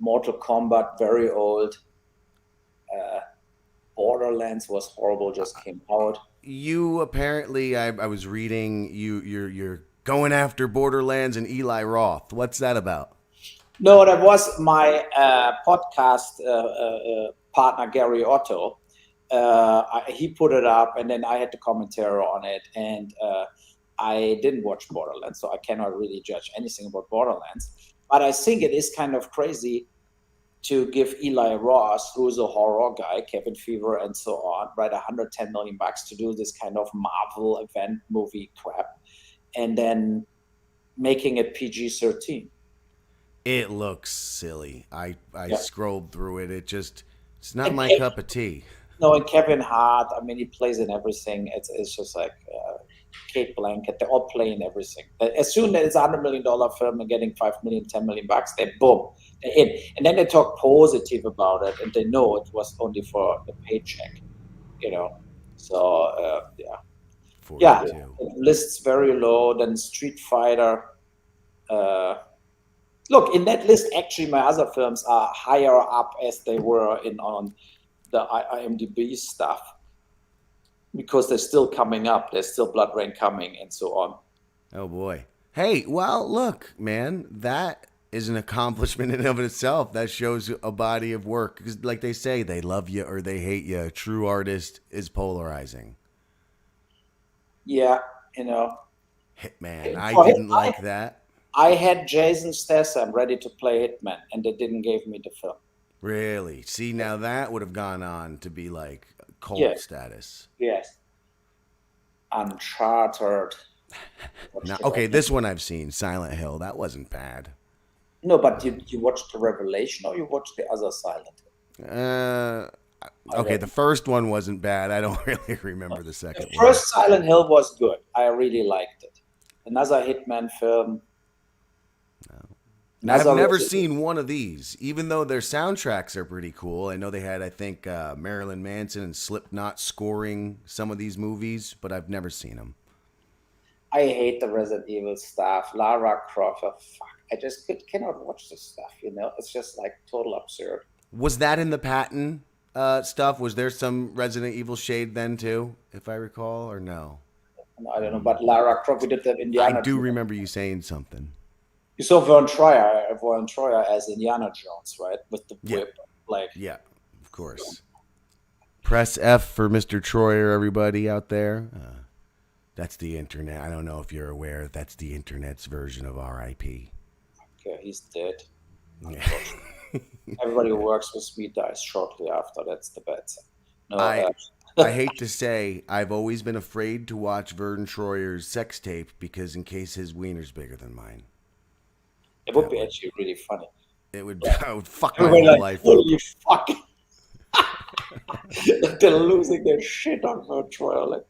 Mortal Kombat, very old. Borderlands was horrible. Just came out. You apparently, I was reading you're going after Borderlands and Eli Roth. What's that about? No, that was my podcast partner Gary Otto. He put it up, and then I had the commentary on it, and I didn't watch Borderlands, so I cannot really judge anything about Borderlands. But I think it is kind of crazy to give Eli Roth, who's a horror guy, Cabin Fever and so on, right, $110 million to do this kind of Marvel event movie crap, and then making it PG-13. It looks silly. I scrolled through it. It's not my cup of tea. No, and Kevin Hart, I mean, he plays in everything. It's just like Kate Blanchett. They're all playing everything. As soon as it's a $100 million film and getting $5 million, $10 million, they boom, they're in. And then they talk positive about it, and they know it was only for the paycheck, you know. So yeah, 42. It lists very low. Then Street Fighter. Look, in that list, actually, my other films are higher up as they were on the IMDb stuff, because they're still coming up. There's still Bloodrayne coming and so on. Oh, boy. Hey, well, look, man, that is an accomplishment in and of itself. That shows a body of work. Because like they say, they love you or they hate you. A true artist is polarizing. Yeah, you know. Hitman. I didn't like that. I had Jason Statham ready to play Hitman, and they didn't give me the film. Really? See, now that would have gone on to be like cult status. Yes. Uncharted. Now, okay, this one I've seen, Silent Hill. That wasn't bad. No, but you watched the Revelation, or you watched the other Silent Hill? Okay, the first one wasn't bad. I don't really remember the second one. The first Silent Hill was good. I really liked it. Another Hitman film. I've never seen one of these, even though their soundtracks are pretty cool. I know they had, I think, Marilyn Manson and Slipknot scoring some of these movies, but I've never seen them. I hate the Resident Evil stuff. Lara Croft, fuck. I just cannot watch this stuff, you know? It's just like total absurd. Was that in the Patton stuff? Was there some Resident Evil shade then, too, if I recall, or no? I don't know, but Lara Croft, we did that Indiana I do Jones. remember you saying something. You saw Vern Troyer as Indiana Jones, right? With the Yeah. whip. Like, Yeah, of course. Press F for Mr. Troyer, everybody out there. That's the internet. I don't know if you're aware that's the internet's version of R.I.P. okay, he's dead. Yeah. Everybody who works with me dies shortly after. That's the bad thing. No, I hate to say, I've always been afraid to watch Vern Troyer's sex tape because in case his wiener's bigger than mine. it would be actually really funny. I would fuck my Everybody whole like, life up. holy fuck. They're losing their shit on Vern Troyer. Like,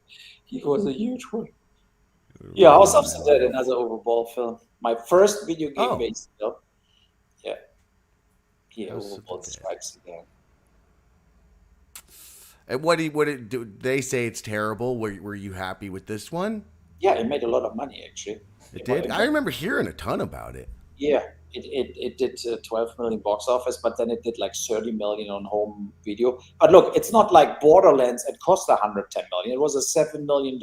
he was a huge one. Yeah, House of the Dead, another Uwe Boll film. My first video game based film. Yeah. Yeah, Uwe Boll strikes again. And do they say it's terrible? Were you happy with this one? Yeah, it made a lot of money actually. It did. I remember hearing a ton about it. Yeah, it did 12 million box office, but then it did like 30 million on home video. But look, it's not like Borderlands. It cost 110 million. It was a $7 million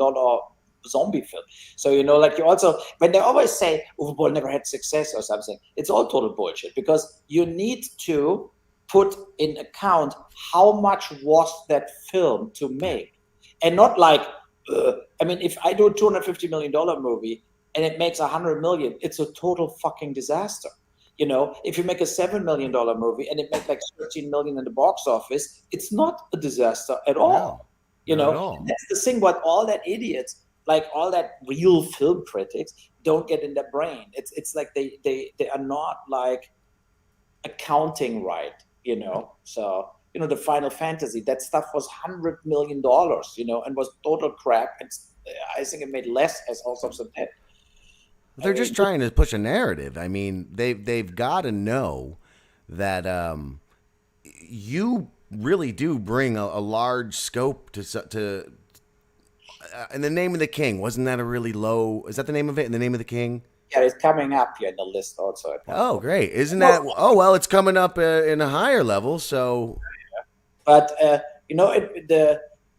zombie film. So, you know, like you also, when they always say Uwe Boll never had success or something, it's all total bullshit because you need to put in account how much was that film to make. And not like, I mean, if I do a $250 million movie and it makes 100 million, it's a total fucking disaster. You know, if you make a $7 million movie and it makes like 13 million in the box office, it's not a disaster at all. No, you know, that's the thing. What all that idiots, like all that real film critics, don't get in their brain. It's like they are not like accounting right. You know, so you know the Final Fantasy, that stuff was $100 million. You know, and was total crap. I think it made less as House of the Dead. They're just trying to push a narrative. I mean, they've got to know that you really do bring a large scope to In the Name of the King. Wasn't that a really low? Is that the name of it? In the Name of the King? Yeah, it's coming up here in the list also. Oh, great! Isn't that? Oh, well, it's coming up in a higher level. So, but you know,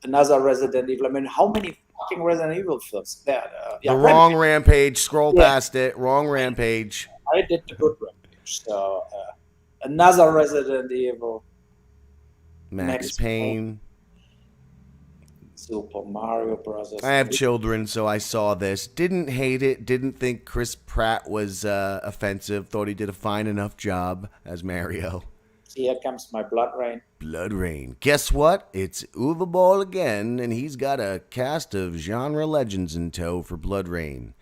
another Resident Evil. I mean, how many fucking Resident Evil films there? The Wrong Rampage. Scroll past it. Wrong Rampage. I did the good Rampage. So another Resident Evil. Max Payne. Super Mario Brothers. I have children, so I saw this. Didn't hate it. Didn't think Chris Pratt was offensive. Thought he did a fine enough job as Mario. See, here comes my Bloodrayne. Bloodrayne. Guess what? It's Uwe Boll again, and he's got a cast of genre legends in tow for Bloodrayne.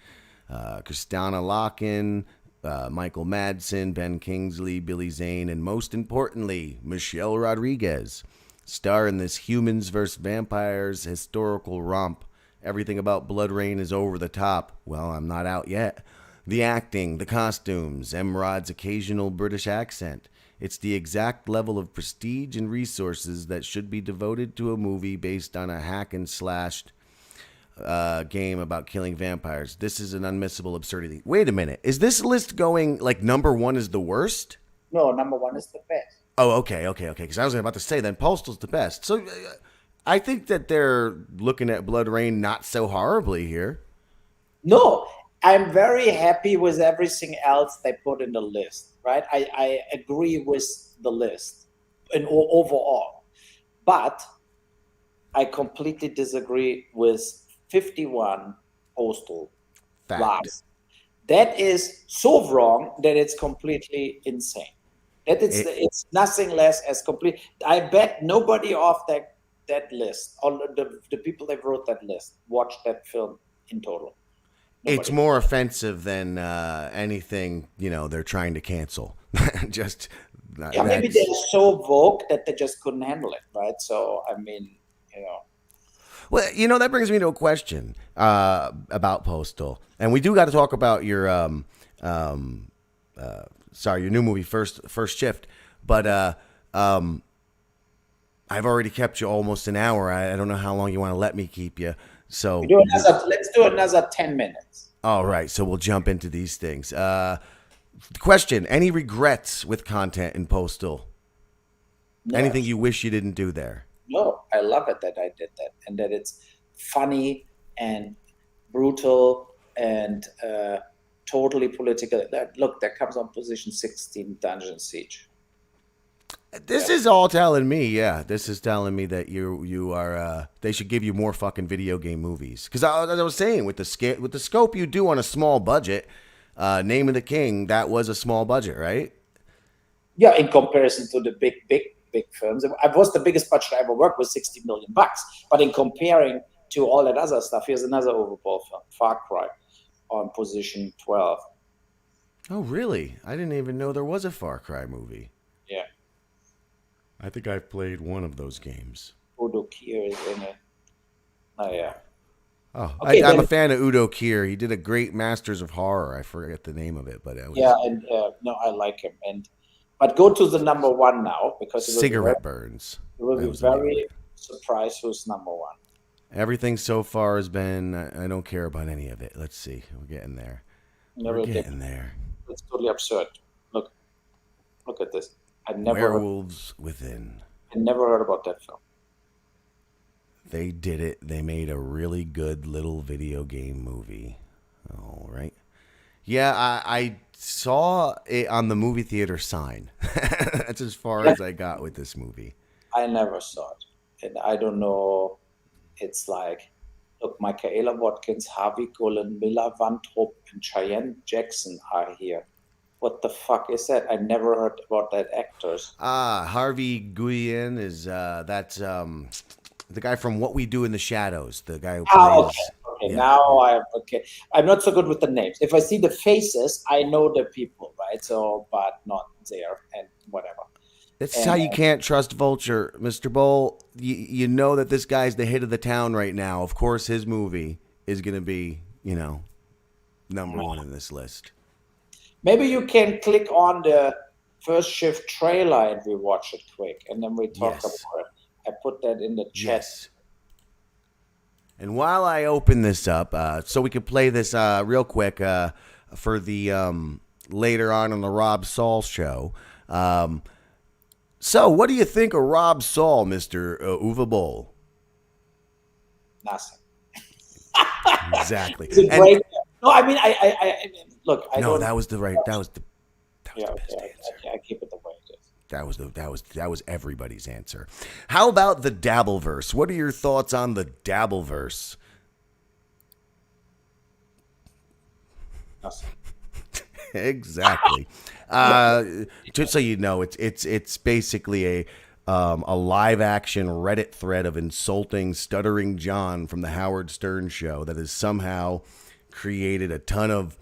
Christina Loken, Michael Madsen, Ben Kingsley, Billy Zane, and most importantly, Michelle Rodriguez. Star in this humans vs. vampires historical romp. Everything about Bloodrayne is over the top. Well, I'm not out yet. The acting, the costumes, Emrod's occasional British accent. It's the exact level of prestige and resources that should be devoted to a movie based on a hack and slashed game about killing vampires. This is an unmissable absurdity. Wait a minute. Is this list going like number one is the worst? No, number one is the best. Oh, okay. Because I was about to say then Postal's the best. So I think that they're looking at Bloodrayne not so horribly here. No, I'm very happy with everything else they put in the list, right? I agree with the list and overall. But I completely disagree with 51 Postal. Fact. That is so wrong that it's completely insane. That it's nothing less as complete. I bet nobody off that list, all the people that wrote that list, watched that film in total. Nobody. It's more offensive than anything, they're trying to cancel. Just maybe they're so woke that they just couldn't handle it, right? So I mean, Well, that brings me to a question about Postal, and we do got to talk about your your new movie, First Shift. But I've already kept you almost an hour. I don't know how long you want to let me keep you. So let's do another 10 minutes. All right, so we'll jump into these things. Question: any regrets with content in Postal? No. Anything you wish you didn't do there? No, I love it that I did that, and that it's funny and brutal and totally political. Look, that comes on position 16, Dungeon Siege. This is all telling me, yeah. This is telling me that you are. They should give you more fucking video game movies. Because as I was saying, with the scope you do on a small budget, Name of the King, that was a small budget, right? Yeah, in comparison to the big films, it was the biggest budget I ever worked with, $60 million. But in comparing to all that other stuff, here's another Uwe Boll film, Far Cry, on position 12. Oh, really? I didn't even know there was a Far Cry movie. Yeah. I think I've played one of those games. Udo Kier is in it. Oh, yeah. Oh, Okay, I'm a fan of Udo Kier. He did a great Masters of Horror. I forget the name of it, but it was no, I like him. But go to the number one now, because Cigarette Burns. You will be very surprised who's number one. Everything so far has been. I don't care about any of it. Let's see. We're getting there. We're getting there. It's totally absurd. Look at this. Werewolves Within. I never heard about that film. They did it. They made a really good little video game movie. All right. Yeah, I saw it on the movie theater sign. That's as far as I got with this movie. I never saw it. And I don't know. It's like, look, Michaela Watkins, Harvey Guillen, Mila Vantrop, and Cheyenne Jackson are here. What the fuck is that? I never heard about that actors. Harvey Guillen is that's the guy from What We Do in the Shadows. The guy who plays. Okay. Yeah. Now I'm not so good with the names. If I see the faces, I know the people, right? So, but not there and whatever. That's how you can't trust Vulture, Mr. Boll. You know that this guy's the hit of the town right now. Of course, his movie is going to be, number one in this list. Maybe you can click on the First Shift trailer and we watch it quick, and then we talk about it. I put that in the chat. Yes. And while I open this up, so we can play this real quick for the later on the Rob Saul show. So, what do you think of Rob Saul, Mr. Uwe Boll? Nothing. Exactly. No, I mean, I look. That was the best answer. I keep it the way it is. That was everybody's answer. How about the Dabbleverse? What are your thoughts on the Dabbleverse? Nothing. Exactly. Just so you know, it's basically a live action Reddit thread of insulting stuttering John from the Howard Stern show that has somehow created a ton of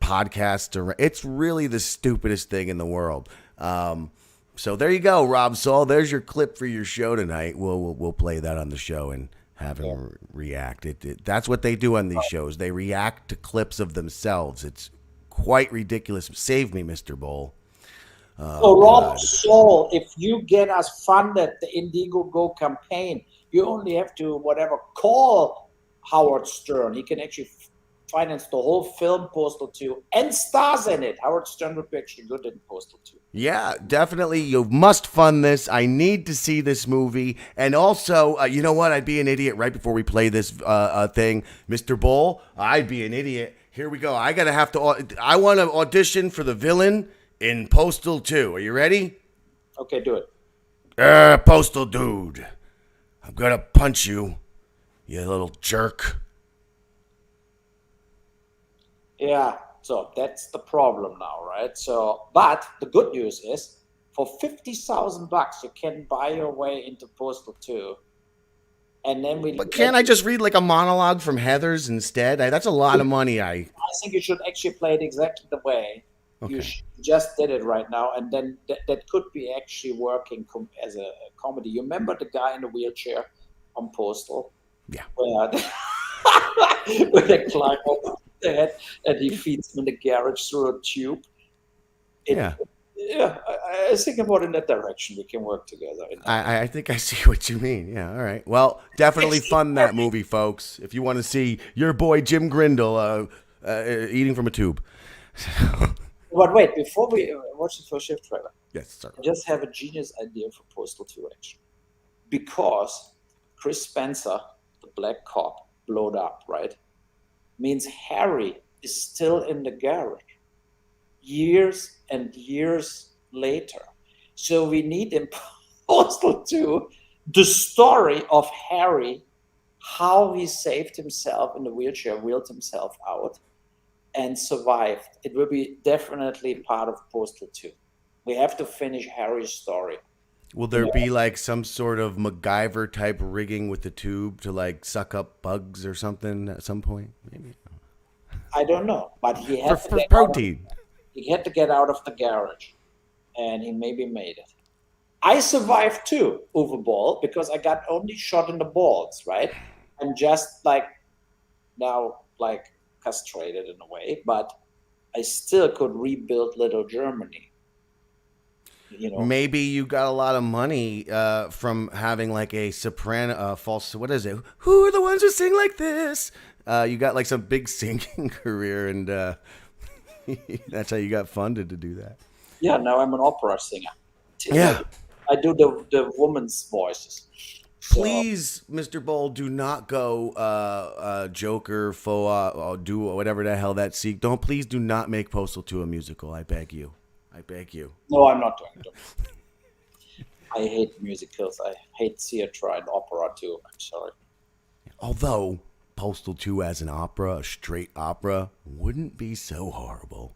podcasts. It's really the stupidest thing in the world. So there you go, Rob Saul. There's your clip for your show tonight. We'll play that on the show and have him react. That's what they do on these shows. They react to clips of themselves. It's quite ridiculous. Save me, Mr. Boll. So Rob Saul, if you get us funded the Indiegogo campaign, you only have to call Howard Stern. He can actually finance the whole film Postal 2 and stars in it. Howard Stern would be actually good in Postal 2. Yeah, definitely. You must fund this. I need to see this movie. And also, you know what? I'd be an idiot right before we play this thing. Mr. Boll, I'd be an idiot. Here we go. I want to audition for the villain in Postal 2. Are you ready? Okay, do it. Postal dude. I'm going to punch you, you little jerk. Yeah, so that's the problem now, right? So, but the good news is, for $50,000, you can buy your way into Postal 2. And then But can't I just read like a monologue from Heather's instead? That's a lot of money. I think you should actually play it exactly the way you just did it right now, and then that could be actually working as a comedy. You remember the guy in the wheelchair on Postal? Yeah. Where they climb over the head and he feeds him in the garage through a tube. I think about in that direction we can work together. I think I see what you mean. Yeah, all right. Well, definitely fund that movie, folks. If you want to see your boy Jim Grindle eating from a tube. But wait, before we watch the First Shift trailer, yes, sir. I just have a genius idea for Postal 2 action. Because Chris Spencer, the black cop, blowed up, right? means Harry is still in the garage years and years later. So we need in Postal 2 the story of Harry, how he saved himself in the wheelchair, wheeled himself out, and survived. It will be definitely part of Postal 2. We have to finish Harry's story. Will there be like some sort of MacGyver type rigging with the tube to like suck up bugs or something at some point? Maybe. I don't know, but he had For protein. He had to get out of the garage, and he maybe made it. I survived too, Uwe Boll, because I got only shot in the balls, right? I'm just like now like castrated in a way, but I still could rebuild Little Germany. You know, maybe you got a lot of money from having like a soprano, false. What is it? Who are the ones who sing like this? You got like some big singing career, and that's how you got funded to do that. Yeah, now I'm an opera singer. Yeah, I do the woman's voices. Please, Mr. Boll, do not go Joker, faux, do whatever the hell that seek. Please do not make Postal 2 a musical. I beg you. I beg you. No, I'm not doing it. I hate musicals. I hate theater and opera too. I'm sorry. Although Postal 2 as an opera, a straight opera, wouldn't be so horrible.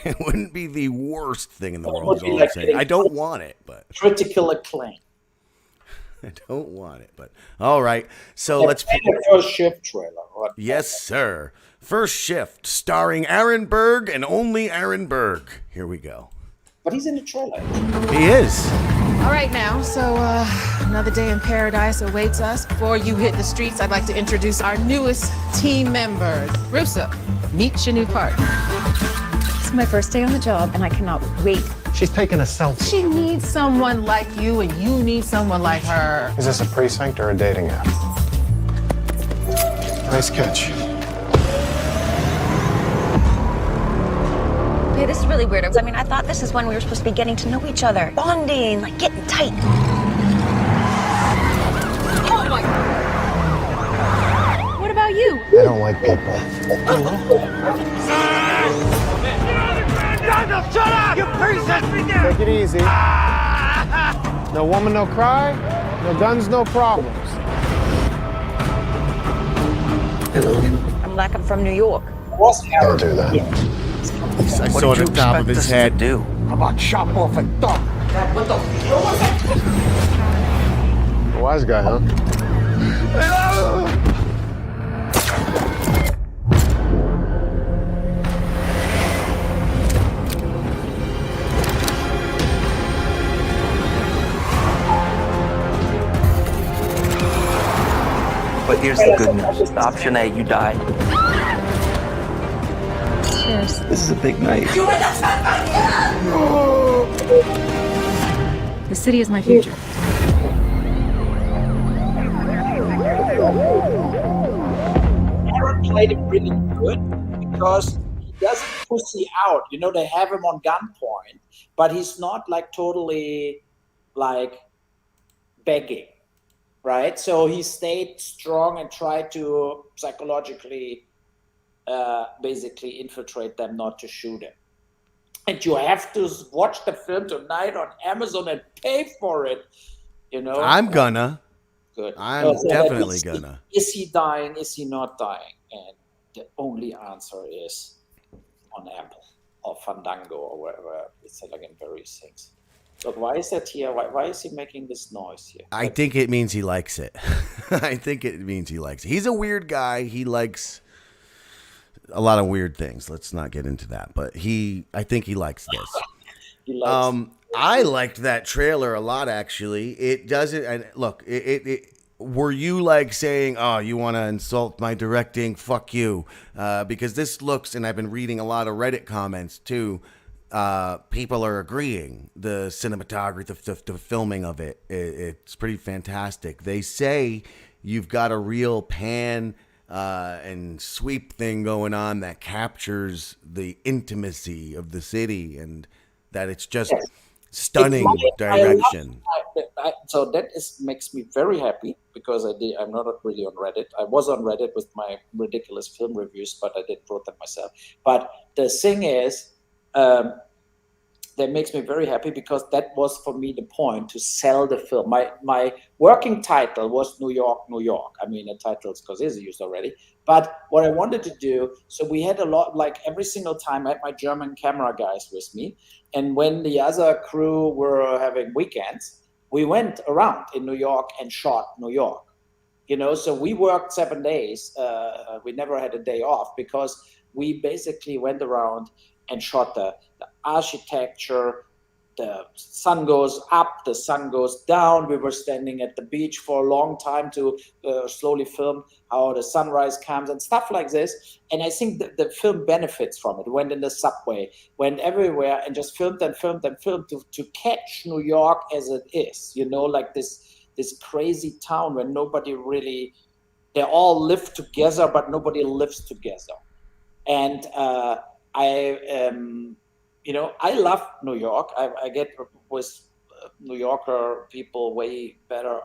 It wouldn't be the worst thing in the world. Is all I'm saying. I don't want it, but critical acclaim. I don't want it, but all right. So let's play the first shift trailer. Yes, sir. First Shift, starring Aaron Berg and only Aaron Berg. Here we go. But he's in the trailer. He is. All right now, so another day in paradise awaits us. Before you hit the streets, I'd like to introduce our newest team members. Rusa, meet your new partner. It's my first day on the job, and I cannot wait. She's taking a selfie. She needs someone like you, and you need someone like her. Is this a precinct or a dating app? Nice catch. Okay, this is really weird. I mean, I thought this is when we were supposed to be getting to know each other. Bonding, like getting tight. Oh my... What about you? I don't like people. Shut up! You piece! Take it easy. No woman, no cry. No guns, no problems. Hello. I'm from New York. Don't do that. I saw the top of his head. Do? How about chop off a thumb? What the hell was that? Wise guy, huh? But here's the good news. Option A, you die. Cheers. This is a big night. The city is my future. Aaron played him really good because he doesn't pussy out. You know, they have him on gunpoint, but he's not like totally like begging. Right, so he stayed strong and tried to psychologically, basically infiltrate them not to shoot him. And you have to watch the film tonight on Amazon and pay for it. You know, I'm gonna. Good. I'm definitely gonna. Is he dying? Is he not dying? And the only answer is on Apple or Fandango or wherever it's like in various things. Look, why is that here? Why is he making this noise here? I think it means he likes it. I think it means he likes it. He's a weird guy. He likes a lot of weird things. Let's not get into that. But I think he likes this. He likes I liked that trailer a lot, actually. It doesn't. And look, were you like saying, "Oh, you want to insult my directing? Fuck you," because this looks, and I've been reading a lot of Reddit comments too. People are agreeing the cinematography, the filming of it's pretty fantastic. They say you've got a real pan and sweep thing going on that captures the intimacy of the city, and that it's just stunning direction. so that makes me very happy because I'm not really on Reddit. I was on Reddit with my ridiculous film reviews, but I wrote them myself. But the thing is, that makes me very happy because that was for me the point to sell the film. My working title was New York, New York. I mean, the title Scorsese used already. But what I wanted to do, so we had a lot, like every single time I had my German camera guys with me. And when the other crew were having weekends, we went around in New York and shot New York. So we worked 7 days. We never had a day off because we basically went around and shot the architecture. The sun goes up, the sun goes down. We were standing at the beach for a long time to slowly film how the sunrise comes and stuff like this. And I think the film benefits from it. Went in the subway, went everywhere and just filmed and filmed and filmed to catch New York as it is, like this crazy town where nobody really, they all live together, but nobody lives together. And I love New York. I get with New Yorker people way better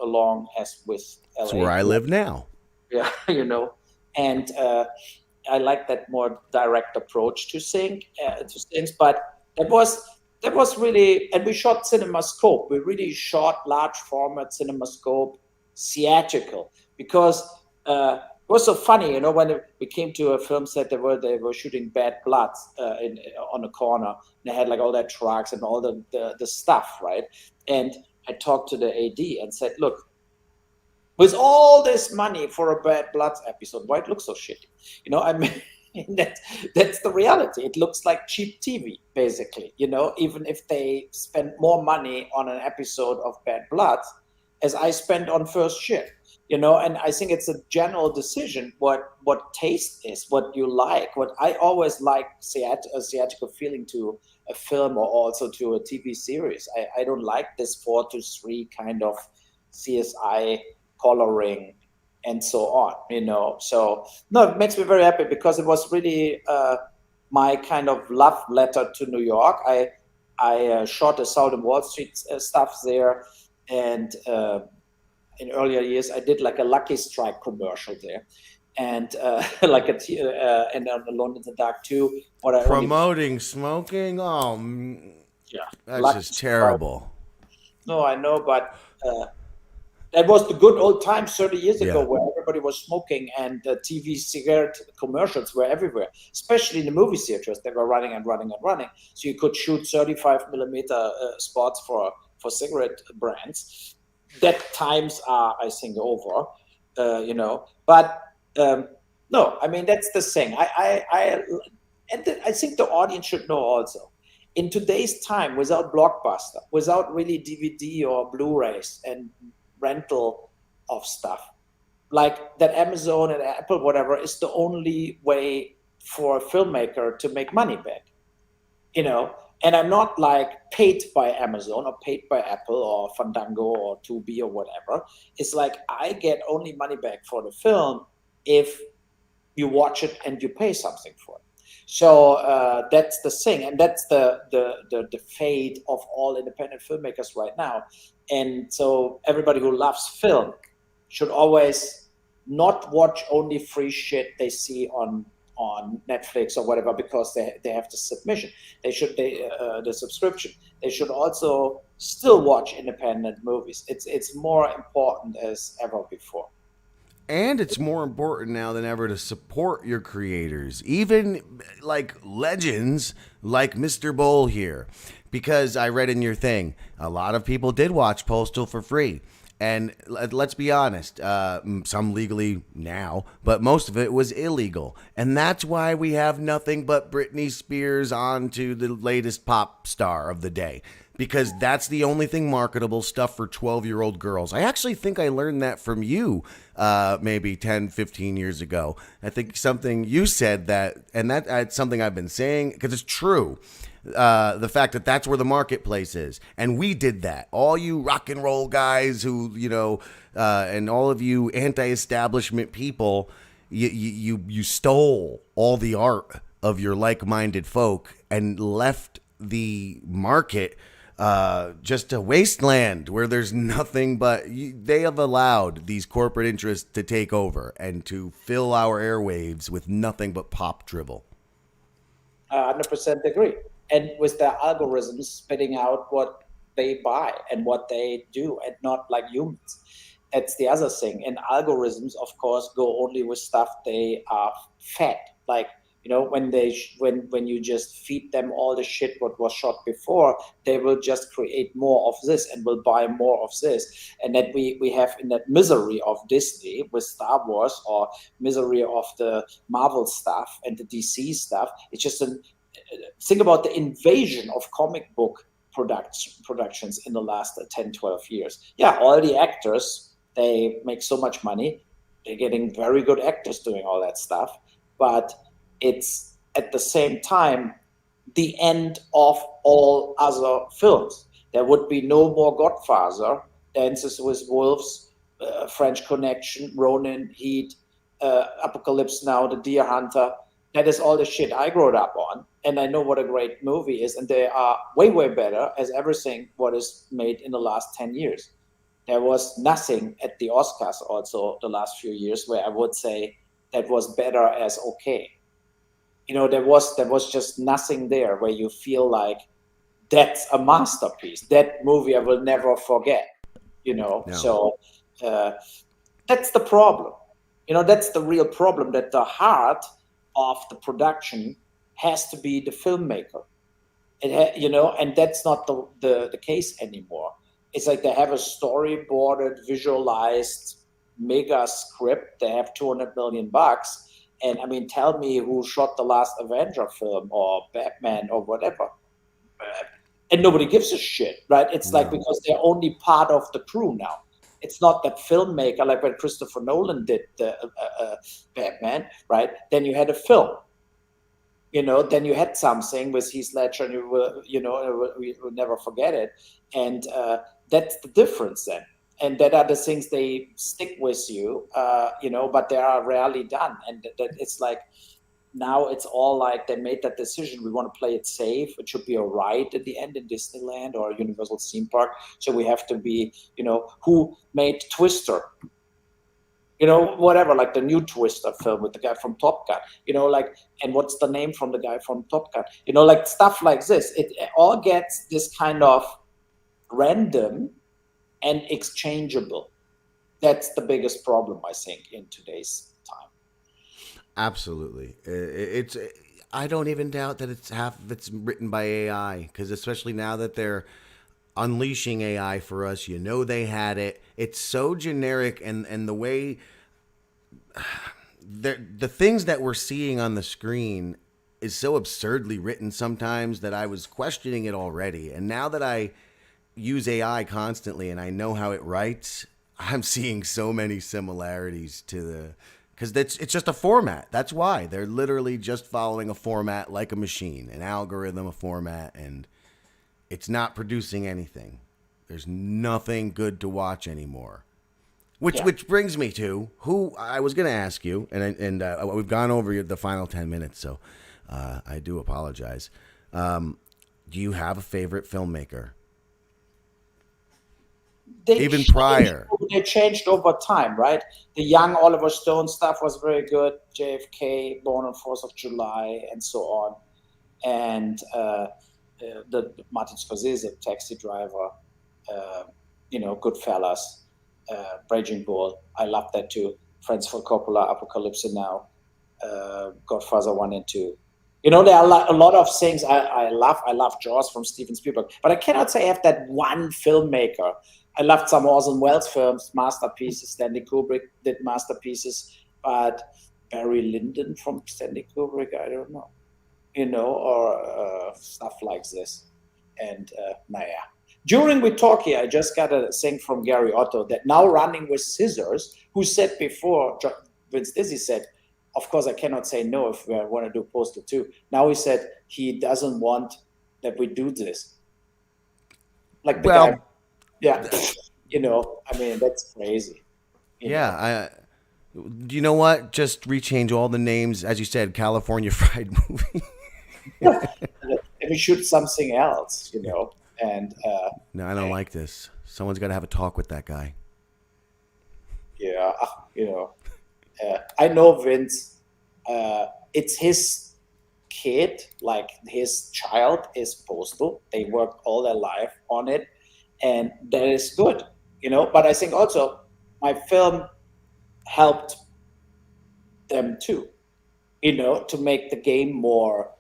along as with LA. That's where I live now. Yeah, and I like that more direct approach to things. But that was really, and we shot CinemaScope. We really shot large format CinemaScope theatrical because. It was so funny, when we came to a film set, they were shooting Bad Blood on a corner. And they had like all their trucks and all the stuff, right? And I talked to the AD and said, look, with all this money for a Bad Blood episode, why it looks so shitty? I mean, that's the reality. It looks like cheap TV, basically. Even if they spend more money on an episode of Bad Blood, as I spent on First Shift. And I think it's a general decision what taste is, what you like. What I always like a theatrical feeling to a film or also to a TV series. I don't like this 4:3 kind of CSI coloring and so on, So, no, it makes me very happy because it was really my kind of love letter to New York. I shot a Salt and Wall Street stuff there and in earlier years, I did like a Lucky Strike commercial there, and and on Alone in the Dark too. Promoting smoking? Oh, yeah, that's Lucky just terrible. Strike. No, I know, but that was the good old times 30 years ago where everybody was smoking and TV cigarette commercials were everywhere, especially in the movie theaters. They were running and running and running, so you could shoot 35 millimeter spots for cigarette brands. That times are, I think, over, But no, I mean that's the thing. I think the audience should know also. In today's time, without Blockbuster, without really DVD or Blu-rays and rental of stuff, like that Amazon and Apple, whatever, is the only way for a filmmaker to make money back. And I'm not like paid by Amazon or paid by Apple or Fandango or Tubi or whatever. It's like I get only money back for the film if you watch it and you pay something for it. So that's the thing, and that's the fate of all independent filmmakers right now. And so everybody who loves film should always not watch only free shit they see on Netflix or whatever because they have the submission. The subscription. They should also still watch independent movies. It's more important as ever before. And it's more important now than ever to support your creators, even like legends like Mr. Boll here. Because I read in your thing, a lot of people did watch Postal for free. And let's be honest, some legally now, but most of it was illegal. And that's why we have nothing but Britney Spears on to the latest pop star of the day. Because that's the only thing marketable stuff for 12-year-old girls. I actually think I learned that from you maybe 10, 15 years ago. I think something you said that's something I've been saying because it's true. The fact that that's where the marketplace is. And we did that. All you rock and roll guys who, and all of you anti-establishment people, you stole all the art of your like-minded folk and left the market just a wasteland where there's nothing but they have allowed these corporate interests to take over and to fill our airwaves with nothing but pop dribble. 100% agree. And with their algorithms spitting out what they buy and what they do, and not like humans. That's the other thing. And algorithms, of course, go only with stuff they are fed. Like, when you just feed them all the shit what was shot before, they will just create more of this and will buy more of this. And that we have in that misery of Disney with Star Wars, or misery of the Marvel stuff and the DC stuff. It's just think about the invasion of comic book productions in the last 10, 12 years. Yeah, all the actors, they make so much money. They're getting very good actors doing all that stuff. But it's at the same time the end of all other films. There would be no more Godfather, Dances with Wolves, French Connection, Ronin, Heat, Apocalypse Now, The Deer Hunter. That is all the shit I grew up on, and I know what a great movie is, and they are way, way better as everything what is made in the last 10 years. There was nothing at the Oscars also the last few years where I would say that was better as okay. There was just nothing there where you feel like that's a masterpiece. That movie I will never forget. No. So that's the problem. That's the real problem, that the heart of the production has to be the filmmaker. And that's not the case anymore. It's like they have a storyboarded, visualized mega script. They have $200 million. And I mean, tell me who shot the last Avenger film or Batman or whatever. And nobody gives a shit, right? It's like, because they're only part of the crew now. It's not that filmmaker, like when Christopher Nolan did the Batman, right? Then you had a film. Then you had something with Heath Ledger, and you will never forget it. And that's the difference then. And that are the things they stick with you, but they are rarely done. And that it's like, now it's all like they made that decision. We want to play it safe. It should be a ride at the end in Disneyland or Universal Theme Park. So we have to be, who made Twister? Whatever, like the new Twister film with the guy from Top Gun, and what's the name from the guy from Top Gun? Like stuff like this. It all gets this kind of random and exchangeable. That's the biggest problem, I think, in today's time. Absolutely. It's I don't even doubt that it's written by AI, because especially now that they're unleashing AI for us, they had it. It's so generic, and the way the things that we're seeing on the screen is so absurdly written sometimes that I was questioning it already. And now that I use AI constantly and I know how it writes, I'm seeing so many similarities to because it's just a format. That's why they're literally just following a format like a machine, an algorithm, a format, and it's not producing anything. There's nothing good to watch anymore. Which brings me to who I was going to ask you, and we've gone over the final 10 minutes, so I do apologize. Do you have a favorite filmmaker? Even prior. They changed over time, right? The young Oliver Stone stuff was very good. JFK, Born on 4th of July, and so on. And the Martin Scorsese, Taxi Driver, Goodfellas, Raging Bull. I love that too. Francis Ford Coppola, Apocalypse Now, Godfather 1 and 2. There are a lot of things I love. I love Jaws from Steven Spielberg. But I cannot say I have that one filmmaker. I loved some Orson Welles films, masterpieces. Stanley Kubrick did masterpieces. But Barry Lyndon from Stanley Kubrick, I don't know. Or stuff like this. And, During we talk here, I just got a thing from Gary Otto that now running with scissors, who said before, Vince Dizzy said, of course, I cannot say no if we want to do Postal 2. Now he said he doesn't want that we do this. Like the guy, that's crazy. You know what? Just rechange all the names, as you said, California Fried Movie. And we shoot something else, And No, I don't like this. Someone's got to have a talk with that guy. yeah, I know Vince. It's his kid, like his child is Postal. They worked all their life on it, and that is good, But I think also my film helped them too, to make the game more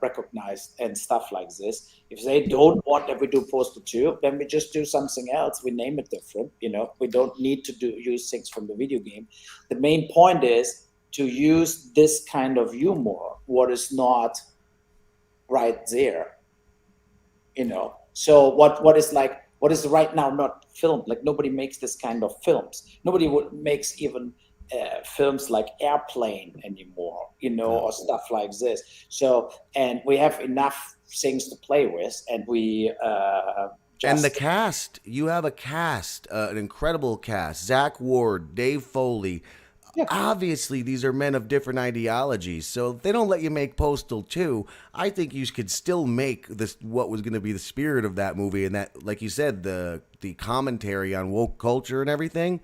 recognized and stuff like this. If they don't want that we do Postal 2, then we just do something else. We name it different, We don't need to use things from the video game. The main point is to use this kind of humor, what is not right there, So what is right now not filmed? Like nobody makes this kind of films. Nobody makes even films like Airplane anymore, or stuff like this. So, and we have enough things to play with, and we and the cast, you have a cast, an incredible cast. Zach Ward, Dave Foley. Yeah. Obviously, these are men of different ideologies, so if they don't let you make Postal 2, I think you could still make this what was going to be the spirit of that movie, and that, like you said, the commentary on woke culture and everything.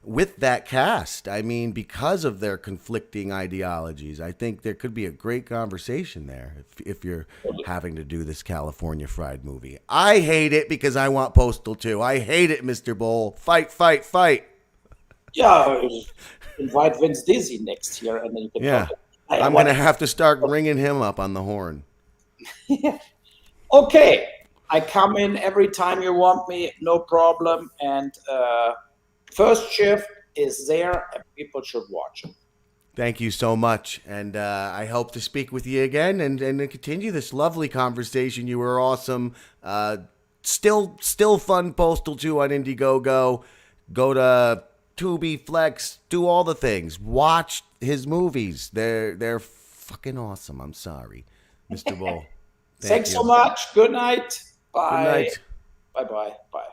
With that cast, I mean, because of their conflicting ideologies, I think there could be a great conversation there if you're having to do this California Fried movie. I hate it because I want Postal 2. I hate it, Mr. Boll. Fight, fight, fight. Yeah, invite Vince Dizzy next year, and then you can talk. I'm going to have to start ringing him up on the horn. Okay, I come in every time you want me, no problem, and first shift is there, and people should watch it. Thank you so much, and I hope to speak with you again and continue this lovely conversation. You were awesome. Still fun. Postal 2 on Indiegogo. Go to Tubi, Flex, do all the things. Watch his movies. They're fucking awesome. I'm sorry, Mr. Boll. Thanks so much. Good night. Bye. Good night. Bye-bye. Bye.